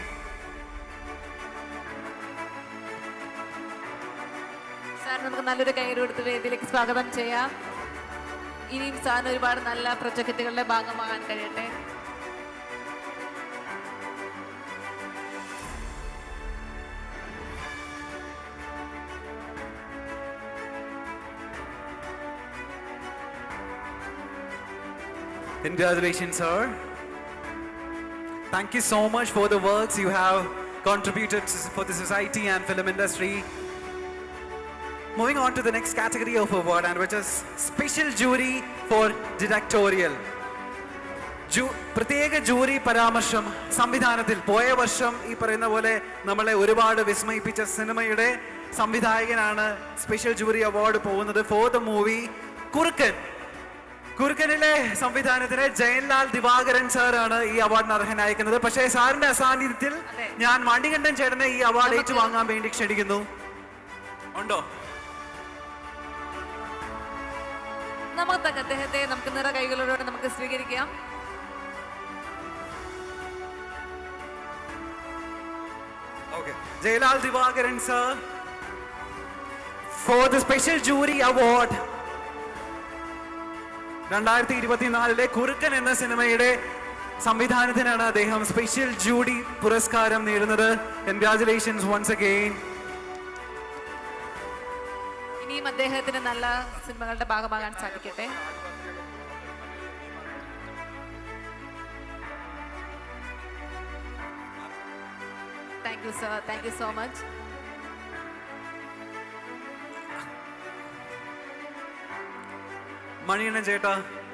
Sir നമുക്ക് നല്ലൊരു കൈയ്യടി കൊടുത്ത് വേദിയിലേക്ക് സ്വാഗതം ചെയ്യാം. ഇനിയും സാറിന് ഒരുപാട് നല്ല പ്രൊജക്റ്റുകളുടെ ഭാഗമാകാൻ കഴിയട്ടെ. Congratulations, sir. Thank you so much for the works you have contributed for the society and film industry. Moving on to the next category of award, and which is Special Jury for Directorial. പ്രത്യേക jury പരാമർശം സംവിധാനത്തിൽ പോയ വർഷം ഈ പറയുന്ന പോലെ നമ്മളെ ഒരുപാട് വിസ്മയിപ്പിച്ച സിനിമയുടെ സംവിധായകനാണ് സ്പെഷ്യൽ ജൂറി അവാർഡ് പോകുന്നത് ഫോർ ദ മൂവി കുറുക്കൻ. കുറുക്കനിലെ സംവിധാനത്തിന് ജയൻലാൽ ദിവാകരൻ സാറാണ് ഈ അവാർഡിന് അർഹനായിരിക്കുന്നത്. പക്ഷേ സാറിന്റെ അസാന്നിധ്യത്തിൽ ഞാൻ മണികണ്ഠൻ ചേട്ടനെ ഈ അവാർഡ് ഏറ്റുവാങ്ങാൻ വേണ്ടി ക്ഷണിക്കുന്നു. ഉണ്ടോ? നമുക്ക് അദ്ദേഹത്തെ നമുക്ക് നിറ കൈകളോടെ നമുക്ക് സ്വീകരിക്കാം. Jayalal Divakaran sir for the special jury award 2024 കുറുക്കൻ എന്ന സിനിമയുടെ സംവിധാനത്തിനാണ് അദ്ദേഹം സ്പെഷ്യൽ ജൂറി പുരസ്കാരം നേടുന്നത്. Congratulations once again. ഇനിയും അദ്ദേഹത്തിന് നല്ല സിനിമകളുടെ ഭാഗമാകാൻ സാധിക്കട്ടെ. Thank you sir. Thank you so much. മണിയണ്ണൻ ചേട്ടാ,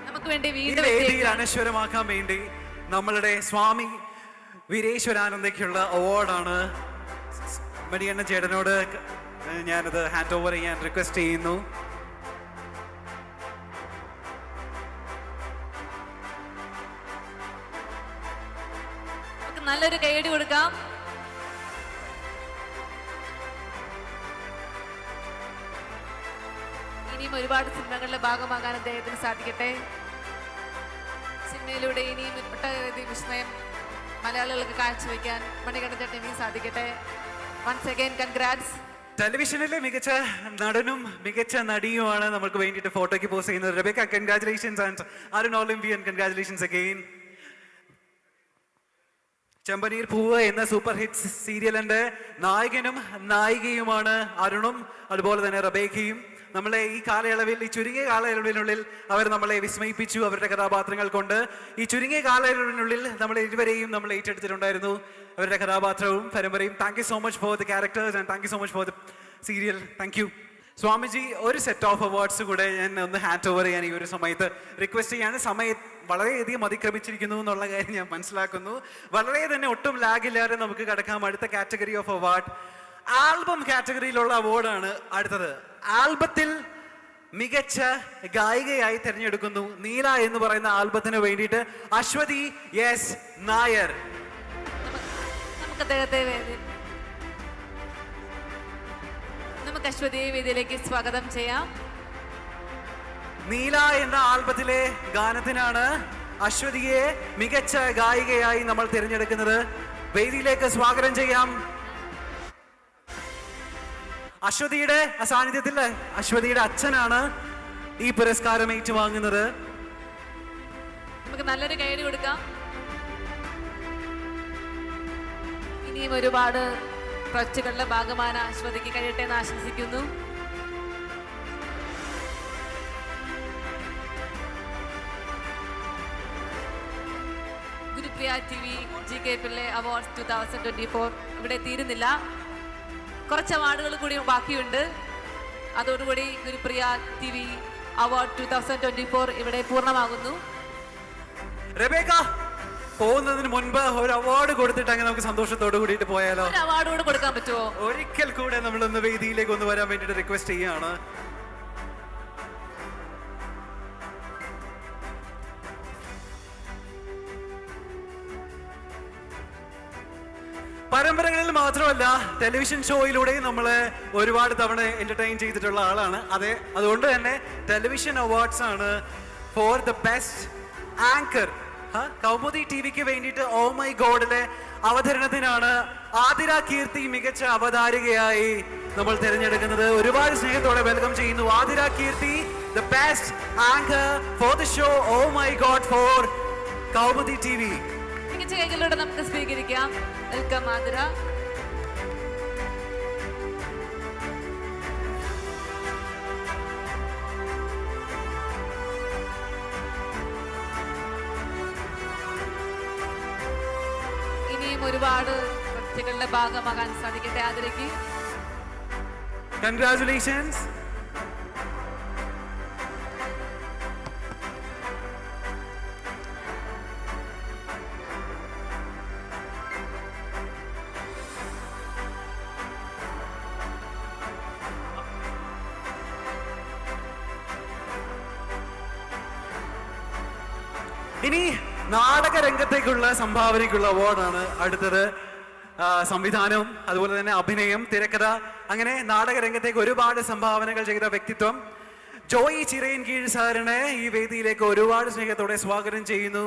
നമുക്ക് വേണ്ടി ഈ വേദിയിൽ അനശ്വരമാക്കാൻ വേണ്ടി നമ്മളുടെ സ്വാമി വീരേശ്വരാനന്ദയ്ക്കുള്ള അവാർഡാണ്. മണിയണ്ണൻ ചേട്ടനോട് ഞാനത് ഹാൻഡ് ഓവർ ചെയ്യാൻ റിക്വസ്റ്റ് ചെയ്യുന്നു. നല്ലൊരു കൈയടി കൊടുക്കാം. ഇനിയും ഒരുപാട് സിനിമകളുടെ ഭാഗമാകാൻ അദ്ദേഹത്തിന് സാധിക്കട്ടെ. സിനിമയിലൂടെ ഇനിയും ഒട്ടനവധി വിസ്മയം മലയാളികൾക്ക് കാഴ്ചവെക്കാൻ മണികണ്ഠൻ ചേട്ടൻ ഇനിയും സാധിക്കട്ടെ. Once again congrats. ടെലിവിഷനിലെ മികച്ച നടനും മികച്ച നടിയുമാണ് നമുക്ക് വേണ്ടിയിട്ട് ഫോട്ടോയ്ക്ക് പോസ്റ്റ് ചെയ്യുന്നത്. Rebecca, congratulations. And Arun Olympian, congratulations again. Chembaneer Poovu എന്ന സൂപ്പർ ഹിറ്റ് സീരിയലിന്റെ നായകനും നായികയുമാണ് അരുണും അതുപോലെ തന്നെ റബേക്കയും. നമ്മളെ ഈ കാലയളവിൽ, ഈ ചുരുങ്ങിയ കാലയളവിനുള്ളിൽ അവർ നമ്മളെ വിസ്മയിപ്പിച്ചു അവരുടെ കഥാപാത്രങ്ങൾ കൊണ്ട്. ഈ ചുരുങ്ങിയ കാലയളവിനുള്ളിൽ നമ്മൾ ഇരുവരെയും നമ്മൾ ഏറ്റെടുത്തിട്ടുണ്ടായിരുന്നു, അവരുടെ കഥാപാത്രവും പരമ്പരയും. Thank you so much for the characters and thank you so much for the serial. Thank you. Swamiji, ഒരു സെറ്റ് ഓഫ് അവാർഡ്സ് കൂടെ ഞാൻ ഒന്ന് ഹാൻഡ് ഓവർ ചെയ്യാൻ ഈ ഒരു സമയത്ത് റിക്വസ്റ്റ് ചെയ്യാണ്. സമയം വളരെയധികം അതിക്രമിച്ചിരിക്കുന്നു എന്നുള്ള കാര്യം ഞാൻ മനസ്സിലാക്കുന്നു. വളരെ തന്നെ ഒട്ടും ലാഗില്ലാതെ നമുക്ക് കടക്കാം അടുത്ത കാറ്റഗറി ഓഫ് അവാർഡ്. ആൽബം കാറ്റഗറിയിലുള്ള അവാർഡാണ് അടുത്തത്. ആൽബത്തിൽ മികച്ച ഗായികയായി തിരഞ്ഞെടുക്കുന്നു. നീല എന്ന് പറയുന്ന ആൽബത്തിന് വേണ്ടിയിട്ട് അശ്വതി എസ് നായർ. നമുക്ക് അദ്ദേഹത്തെ നമുക്ക് അശ്വതിയെ വേദിയിലേക്ക് സ്വാഗതം ചെയ്യാം. നീല എന്ന ആൽബത്തിലെ ഗാനത്തിനാണ് അശ്വതിയെ മികച്ച ഗായികയായി നമ്മൾ തിരഞ്ഞെടുക്കുന്നത്. വേദിയിലേക്ക് സ്വാഗതം ചെയ്യാം. അശ്വതിയുടെ സാന്നിധ്യത്തിൽ അശ്വതിയുടെ അച്ഛനാണ് ഈ പുരസ്കാരം ഏറ്റുവാങ്ങുന്നത്. നമുക്ക് നല്ലൊരു കൈയ്യടി കൊടുക്കാം. ഇനിയും ഒരുപാട് പ്രൊജക്റ്റുകളുടെ ഭാഗമാണ് അശ്വതിക്ക് കഴിയട്ടെ എന്ന് ആശംസിക്കുന്നു. Gurupriya TV GK Pillai awards 2024 ഇവിടെ തീരുന്നില്ല. കുറച്ച് അവാർഡുകൾ കൂടി ബാക്കിയുണ്ട്. അതോടുകൂടി ഗുരുപ്രിയ TV അവാർഡ് 2024 ഇവിടെ പൂർണ്ണമാകുന്നു. റെബേക്ക, പോകുന്നതിന് മുൻപ് ഒരു അവാർഡ് കൊടുത്തിട്ട് അങ്ങനെ നമുക്ക് സന്തോഷത്തോട് കൂടിയിട്ട് പോയാലോ? ഒരു അവാർഡ് കൂടെ കൊടുക്കാൻ പറ്റുമോ? ഒരിക്കൽ കൂടെ നമ്മളൊന്ന് വേദിയിലേക്ക് ഒന്ന് വരാൻ വേണ്ടിയിട്ട് റിക്വസ്റ്റ് ചെയ്യാണ്. പരമ്പരകളിൽ മാത്രമല്ല ടെലിവിഷൻ ഷോയിലൂടെയും നമ്മളെ ഒരുപാട് തവണ എന്റർടൈൻ ചെയ്തിട്ടുള്ള ആളാണ്. അതുകൊണ്ട് തന്നെ ടെലിവിഷൻ അവാർഡ്സ് ആണ് for the best anchor. Kaumudi ടിവിക്ക് വേണ്ടിയിട്ട് ഓ മൈ ഗോഡിലെ അവതരണത്തിനാണ് ആതിര കീർത്തി മികച്ച അവതാരികയായി നമ്മൾ തിരഞ്ഞെടുക്കുന്നത്. ഒരുപാട് സ്നേഹത്തോടെ വെൽക്കം ചെയ്യുന്നു Athira Keerthi, the best anchor for the show oh my god for Kaumudi TV. മികച്ച കൈകളിലൂടെ നമുക്ക് സ്വീകരിക്കാം. വെൽക്കം ആതിര. ഇനിയും ഒരുപാട് പ്രവൃത്തികളുടെ ഭാഗമാകാൻ സാധിക്കട്ടെ ആതിരയ്ക്ക്. കൺഗ്രാറ്റുലേഷൻസ്. ഇനി നാടക രംഗത്തേക്കുള്ള സംഭാവനയ്ക്കുള്ള അവാർഡാണ് അടുത്തത്. സംവിധാനം, അതുപോലെ തന്നെ അഭിനയം, തിരക്കഥ, അങ്ങനെ നാടക രംഗത്തേക്ക് ഒരുപാട് സംഭാവനകൾ ചെയ്ത വ്യക്തിത്വം ജോയി ചിറയൻകീഴ് സാറിനെ ഈ വേദിയിലേക്ക് ഒരുപാട് സ്നേഹത്തോടെ സ്വാഗതം ചെയ്യുന്നു.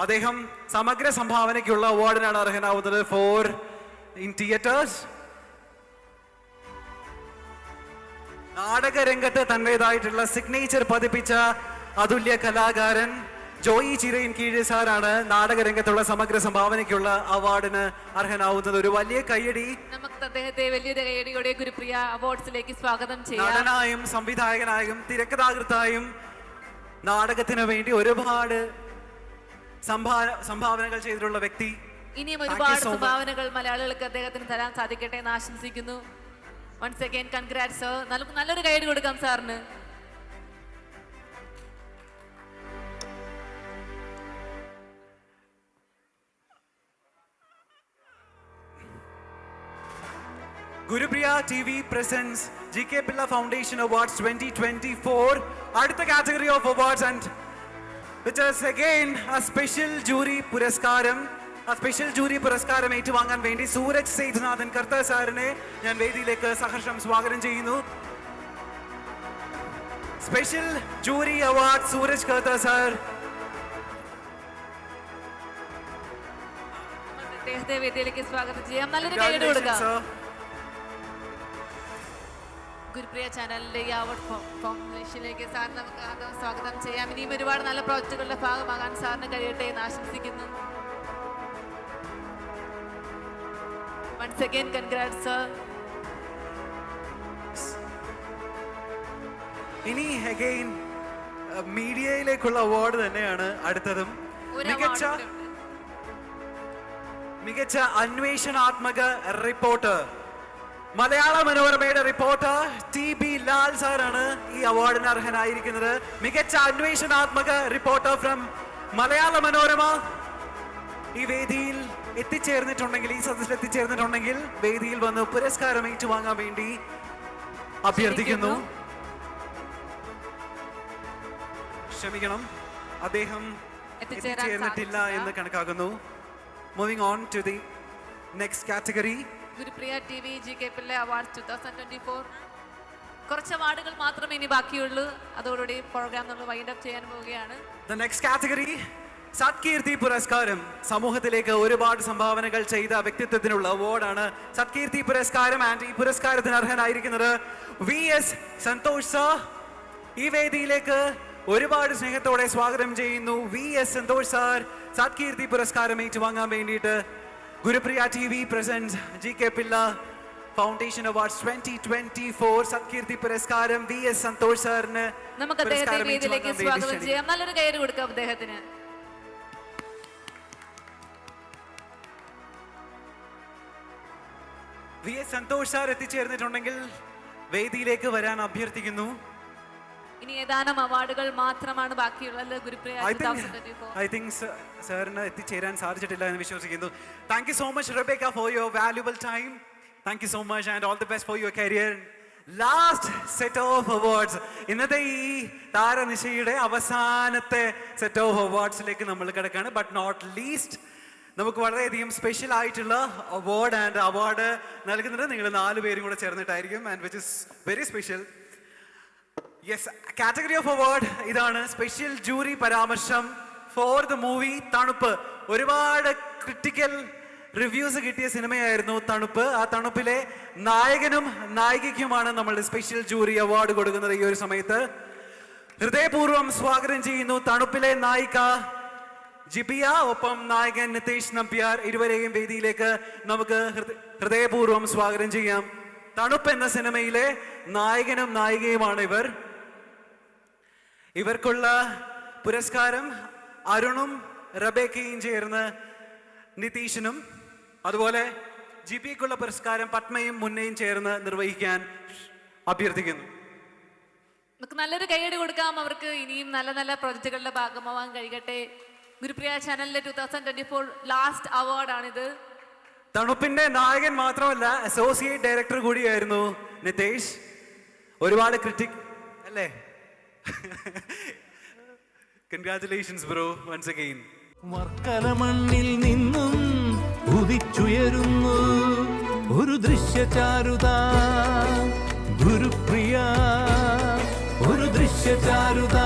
അദ്ദേഹം സമഗ്ര സംഭാവനയ്ക്കുള്ള അവാർഡിനാണ് അർഹനാവുന്നത് ഫോർ ഇൻ തിയേറ്റേഴ്സ്. നാടക രംഗത്ത് തന്റേതായിട്ടുള്ള സിഗ്നേച്ചർ പതിപ്പിച്ച അതുല്യ കലാകാരൻ ജോയി ചിറയൻകീഴ് സാറാണ് നാടകരംഗത്തുള്ള സമഗ്ര സംഭാവനയ്ക്കുള്ള അവാർഡിന് അർഹനാവുന്നത്. ഒരു വലിയ കയ്യടി. നമുക്ക് അദ്ദേഹത്തെ വലിയൊരു കയ്യടിയോടെ ഗുരുപ്രിയ അവാർഡ്സിലേക്ക് സ്വാഗതം ചെയ്യാം. നടനായും സംവിധായകനായും തിരക്കഥാകൃത്തായും നാടകത്തിന് വേണ്ടി ഒരുപാട് സംഭാവനകൾ ചെയ്തിട്ടുള്ള വ്യക്തി. ഇനിയും ഒരുപാട് സംഭാവനകൾ മലയാളികൾക്ക് അദ്ദേഹത്തിന് തരാൻ സാധിക്കട്ടെ എന്ന് ആശംസിക്കുന്നു. Once again congrats sir. നല്ലൊരു കയ്യടി കൊടുക്കാം സാറിന്. Gurupriya TV presents GK Pilla Foundation Awards 2024. അടുത്ത category of awards and which is again a special jury പുരസ്കാരം. ആ സ്പെഷ്യൽ ജൂറി പുരസ്കാരം ഏറ്റുവാങ്ങാൻ വേണ്ടി സൂരജ് സേതുനാഥൻ കർത്ത സാറിനെ ഞാൻ വേദിയിലേക്ക് സഹർഷം സ്വാഗതം ചെയ്യുന്നു. സ്പെഷ്യൽ ജൂറി അവാർഡ് സൂരജ് കർത്ത സാർ. അദ്ദേഹത്തെ വേദിയിലേക്ക് സ്വാഗതം ചെയ്യാം. നല്ലൊരു കയ്യടി കൊടുക്കാം. ഗുരുപ്രിയ ചാനലിന്റെ ഈ അവാർഡ് ഫൗണ്ടേഷനിലേക്ക് സാർ നമുക്ക് സ്വാഗതം ചെയ്യാം. ഇനിയും ഒരുപാട് നല്ല പ്രോജക്റ്റുകളുടെ ഭാഗമാകാൻ സാറിന് കഴിയട്ടെ എന്ന് ആശംസിക്കുന്നു. Once again, congrats, sir. ഇനി അഗൈൻ മീഡിയയിലേക്കുള്ള അവാർഡ് തന്നെയാണ് അടുത്തതും. മികച്ച അന്വേഷണാത്മക റിപ്പോർട്ടർ. മലയാള മനോരമയുടെ റിപ്പോർട്ടർ TB ലാൽ സാറാണ് ഈ അവാർഡിന് അർഹനായിരിക്കുന്നത്. മികച്ച അന്വേഷണാത്മക റിപ്പോർട്ടർ ഫ്രം മലയാള മനോരമ ഈ വേദിയിൽ എത്തിച്ചേർന്നിട്ടുണ്ടെങ്കിൽ, ഈ സദസ്സിൽ എത്തിച്ചേർന്നിട്ടുണ്ടെങ്കിൽ വേദിയിൽ വന്ന് പുരസ്കാരം ഏറ്റുവാങ്ങാൻ വേണ്ടി അഭ്യർത്ഥിക്കുന്നു. ക്ഷമിക്കണം, അദ്ദേഹം എത്തിച്ചേരാൻ എത്തിച്ചേർന്നിട്ടില്ല സാധിച്ചില്ല. എന്ന് കണക്കാക്കുന്നു. Moving on to the next category. Gurupriya T V G K Pillai award 2024. കുറച്ച് അവാർഡുകൾ മാത്രമേ ഇനി ബാക്കിയുള്ളൂ. അതോടുകൂടി പ്രോഗ്രാം നമ്മൾ വൈൻഡ് അപ്പ് ചെയ്യാൻ പോവുകയാണ്. ദ നെക്സ്റ്റ് കാറ്റഗറി സത്കീർത്തി പുരസ്കാരം. സമൂഹത്തിലേക്ക് ഒരുപാട് സംഭാവനകൾ ചെയ്ത വ്യക്തിത്വത്തിനുള്ള അവാർഡാണ് സത്കീർത്തി പുരസ്കാരം. ആൻഡ് ഈ പുരസ്കാരത്തിന് അർഹനായിരിക്കുന്നത് VS സന്തോഷ് സർ. ഈ വേദിയിലേക്ക് ഒരുപാട് സ്നേഹത്തോടെ സ്വാഗതം ചെയ്യുന്നു. VS സന്തോഷ് സാർ സത്കീർത്തി പുരസ്കാരം ഏറ്റുവാങ്ങാൻ വേണ്ടിയിട്ട് Gurupriya TV presents GK Pillai foundation awards 2024 Satkeerthi പുരസ്കാരം VS സന്തോഷ് സാറിന് നമുക്ക് അദ്ദേഹത്തെ വേദിയിലേക്ക് സ്വാഗതം ചെയ്യാം. നല്ലൊരു കയറി കൊടുക്കാം അദ്ദേഹത്തിന്. VS സന്തോഷ് സാർ എത്തിച്ചേർന്നിട്ടുണ്ടെങ്കിൽ വേദിയിലേക്ക് വരാൻ അഭ്യർത്ഥിക്കുന്നു. ഇനി ഏതാനും അവാർഡുകൾ മാത്രമാണ് ബാക്കിയുള്ളത്. ഗുരുപ്രിയ 2024. ഐ തിങ്ക് സാറിന് എത്തിച്ചേരാൻ സാധിച്ചിട്ടില്ല എന്ന് വിശ്വസിക്കുന്നു. Thank you so much Rebecca for your valuable time. Thank you so much and all the best for your career. Last set of awards. ഇന്നത്തെ ഈ താരനിശയുടെ അവസാനത്തെ സെറ്റ് ഓഫ് അവാർഡ്സിലേക്ക് നമ്മൾ കിടക്കാണ്. ബട്ട് നോട്ട് ലീസ്റ്റ്, നമുക്ക് വളരെയധികം സ്പെഷ്യൽ ആയിട്ടുള്ള അവാർഡ് നൽകുന്നത് നിങ്ങൾ 4 പേരും കൂടെ ചേർന്നിട്ടായിരിക്കും. And which is very special. Yes, category of award ഇതാണ്. സ്പെഷ്യൽ ജൂറി പരാമർശം ഫോർ ദ മൂവി തണുപ്പ്. ഒരുപാട് ക്രിട്ടിക്കൽ റിവ്യൂസ് കിട്ടിയ സിനിമയായിരുന്നു തണുപ്പ്. ആ തണുപ്പിലെ നായകനും നായികയ്ക്കുമാണ് നമ്മൾ സ്പെഷ്യൽ ജൂറി അവാർഡ് കൊടുക്കുന്നത് ഈ ഒരു സമയത്ത്. ഹൃദയപൂർവ്വം സ്വാഗതം ചെയ്യുന്നു തണുപ്പിലെ നായിക ജിബിയ, ഒപ്പം നായകൻ നിതേഷ് നമ്പ്യാർ. ഇരുവരെയും വേദിയിലേക്ക് നമുക്ക് ഹൃദയപൂർവ്വം സ്വാഗതം ചെയ്യാം. തണുപ്പ് എന്ന സിനിമയിലെ നായകനും നായികയുമാണ് ഇവർ. ഇവർക്കുള്ള പുരസ്കാരം അരുണും റബേക്കയും ചേർന്ന് നിതീഷിനും, അതുപോലെ ജിബിക്കുള്ള പുരസ്കാരം പത്മയും മുന്നയും ചേർന്ന് നിർവഹിക്കാൻ അഭ്യർത്ഥിക്കുന്നു. നമുക്ക് നല്ലൊരു കൈയടി കൊടുക്കാം അവർക്ക്. ഇനിയും നല്ല നല്ല പ്രൊജക്റ്റുകളുടെ ഭാഗമാവാൻ കഴിയട്ടെ. ഗുരുപ്രിയ ചാനലിലെ 2024 ലാസ്റ്റ് അവാർഡാണിത്. തണുപ്പിന്റെ നായകൻ മാത്രമല്ല, അസോസിയേറ്റ് ഡയറക്ടർ കൂടിയായിരുന്നു നിതേഷ്. ഒരുപാട് ക്രിറ്റിക് അല്ലേ? Congratulations bro once again. Varkala മണ്ണിൽ നിന്നും ഉദിച്ചുയരുന്നു ഒരു ദൃശ്യചാരുത ഗുരുപ്രിയ, ഒരു ദൃശ്യചാരുത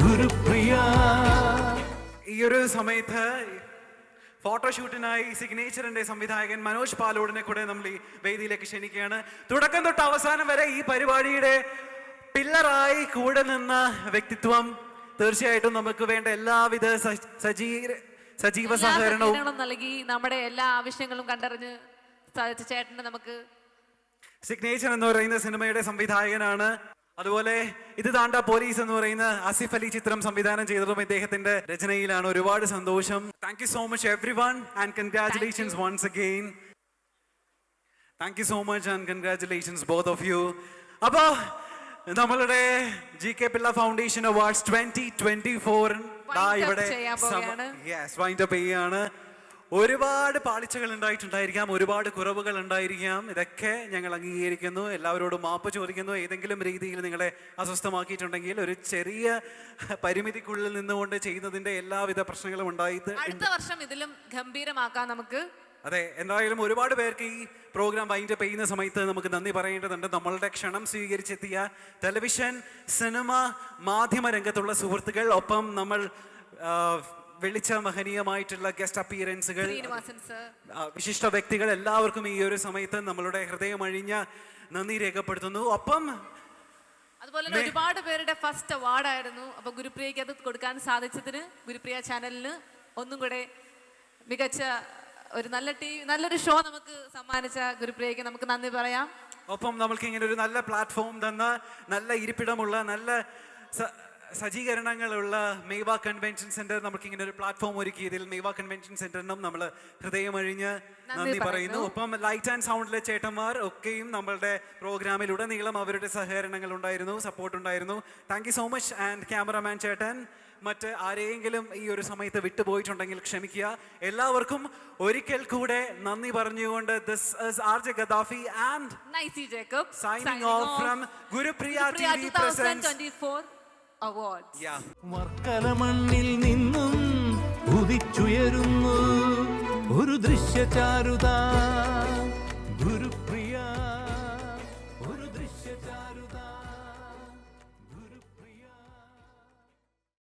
ഗുരുപ്രിയ. ഈ ഒരു സമയത്ത് ഫോട്ടോഷൂട്ടിനായി സിഗ്നേച്ചറിന്റെ സംവിധായകൻ മനോജ് പാലോടിനെ കൂടെ നമ്മൾ ഈ വേദിയിലേക്ക് ക്ഷണിക്കുകയാണ്. തുടക്കം തൊട്ട് അവസാനം വരെ ഈ പരിപാടിയുടെ പില്ലറായി കൂടെ നിന്ന വ്യക്തിത്വം. തീർച്ചയായിട്ടും നമുക്ക് വേണ്ട എല്ലാവിധ സജീവ സഹകരണവും നൽകി നമ്മുടെ എല്ലാ ആവശ്യങ്ങളും കണ്ടറിഞ്ഞ് സാധിച്ച ചേട്ടന് നമുക്ക്. സിഗ്നേച്ചർ എന്ന് പറയുന്ന സിനിമയുടെ സംവിധായകനാണ്. അതുപോലെ ഇത് താണ്ട പോലീസ് എന്ന് പറയുന്ന ആസിഫ് അലി ചിത്രം സംവിധാനം ചെയ്തതും ഇദ്ദേഹത്തിന്റെ രചനയിലാണ്. ഒരുപാട് സന്തോഷം. Thank you so much everyone and congratulations once again. Thank you so much and congratulations both of you. അപ്പോ നമ്മളുടെ GK പിള്ള ഫൗണ്ടേഷൻ അവാർഡ്സ് 2024 ഇവിടെ വൈൻഡ് അപ്പ് ചെയ്യാണ്. ഒരുപാട് പാളിച്ചകൾ ഉണ്ടായിട്ടുണ്ടായിരിക്കാം, ഒരുപാട് കുറവുകൾ ഉണ്ടായിരിക്കാം. ഇതൊക്കെ ഞങ്ങൾ അംഗീകരിക്കുന്നു. എല്ലാവരോടും മാപ്പ് ചോദിക്കുന്നു. ഏതെങ്കിലും രീതിയിൽ നിങ്ങളെ അസ്വസ്ഥമാക്കിയിട്ടുണ്ടെങ്കിൽ ഒരു ചെറിയ പരിമിതിക്കുള്ളിൽ നിന്നുകൊണ്ട് ചെയ്യുന്നതിന്റെ എല്ലാവിധ പ്രശ്നങ്ങളും ഉണ്ടായിട്ട് അടുത്ത വർഷം ഇതിലും ഗംഭീരമാക്കാം നമുക്ക്. അതെ, എന്തായാലും ഒരുപാട് പേർക്ക് ഈ പ്രോഗ്രാം വൈൻഡ് അപ്പ് ചെയ്യുന്ന സമയത്ത് നമുക്ക് നന്ദി പറയേണ്ടതുണ്ട്. നമ്മളുടെ ക്ഷണം സ്വീകരിച്ചെത്തിയ ടെലിവിഷൻ, സിനിമ, മാധ്യമ രംഗത്തുള്ള സുഹൃത്തുക്കൾ, ഒപ്പം നമ്മൾ വിളിച്ച മഹനീയമായിട്ടുള്ള ഗസ്റ്റ് അപ്പിയറൻസുകൾ, വിശിഷ്ട വ്യക്തികൾ, എല്ലാവർക്കും ഈ ഒരു സമയത്ത് നമ്മളുടെ ഹൃദയമഴിഞ്ഞ നന്ദി രേഖപ്പെടുത്തുന്നു. ഒപ്പം അതുപോലെ ഒരുപാട് പേരുടെ ഫസ്റ്റ് അവാർഡായിരുന്നു. അപ്പൊ ഗുരുപ്രിയക്ക് അത് കൊടുക്കാൻ സാധിച്ചതിന് ഗുരുപ്രിയ ചാനലിന് ഒന്നും കൂടെ മികച്ച ഒരു നല്ലൊരു ഷോ നമുക്ക് സമ്മാനിച്ച ഗുരുപ്രിയക്ക് നമുക്ക് നന്ദി പറയാം. ഒപ്പം നമ്മൾക്ക് ഇങ്ങനെ ഒരു നല്ല പ്ലാറ്റ്ഫോം തന്ന, നല്ല ഇരിപ്പിടമുള്ള, നല്ല സജ്ജീകരണങ്ങളുള്ള മേവ കൺവെൻഷൻ സെന്റർ നമുക്ക് ഇങ്ങനെ ഒരു പ്ലാറ്റ്ഫോം ഒരുക്കിയതിൽ മേവ കൺവെൻഷൻ സെന്ററിനും നമ്മൾ ഹൃദയമഴിഞ്ഞ് നന്ദി പറയുന്നു. ഒപ്പം ലൈറ്റ് ആൻഡ് സൗണ്ടിലെ ചേട്ടന്മാർ ഒക്കെയും നമ്മളുടെ പ്രോഗ്രാമിലുടനീളം അവരുടെ സഹകരണങ്ങൾ ഉണ്ടായിരുന്നു, സപ്പോർട്ട് ഉണ്ടായിരുന്നു. Thank you so much. And cameraman ചേട്ടൻ, മറ്റ് ആരെയെങ്കിലും ഈ ഒരു സമയത്ത് വിട്ടുപോയിട്ടുണ്ടെങ്കിൽ ക്ഷമിക്കുക. എല്ലാവർക്കും ഒരിക്കൽ കൂടെ നന്ദി പറഞ്ഞുകൊണ്ട് this is RJ Gaddafi and Nicey Jacob signing off from Gurupriya TV presents awards. Varkala മണ്ണിൽ നിന്നും ഉദിച്ചുയരുന്നു ഒരു ദൃശ്യചാരുത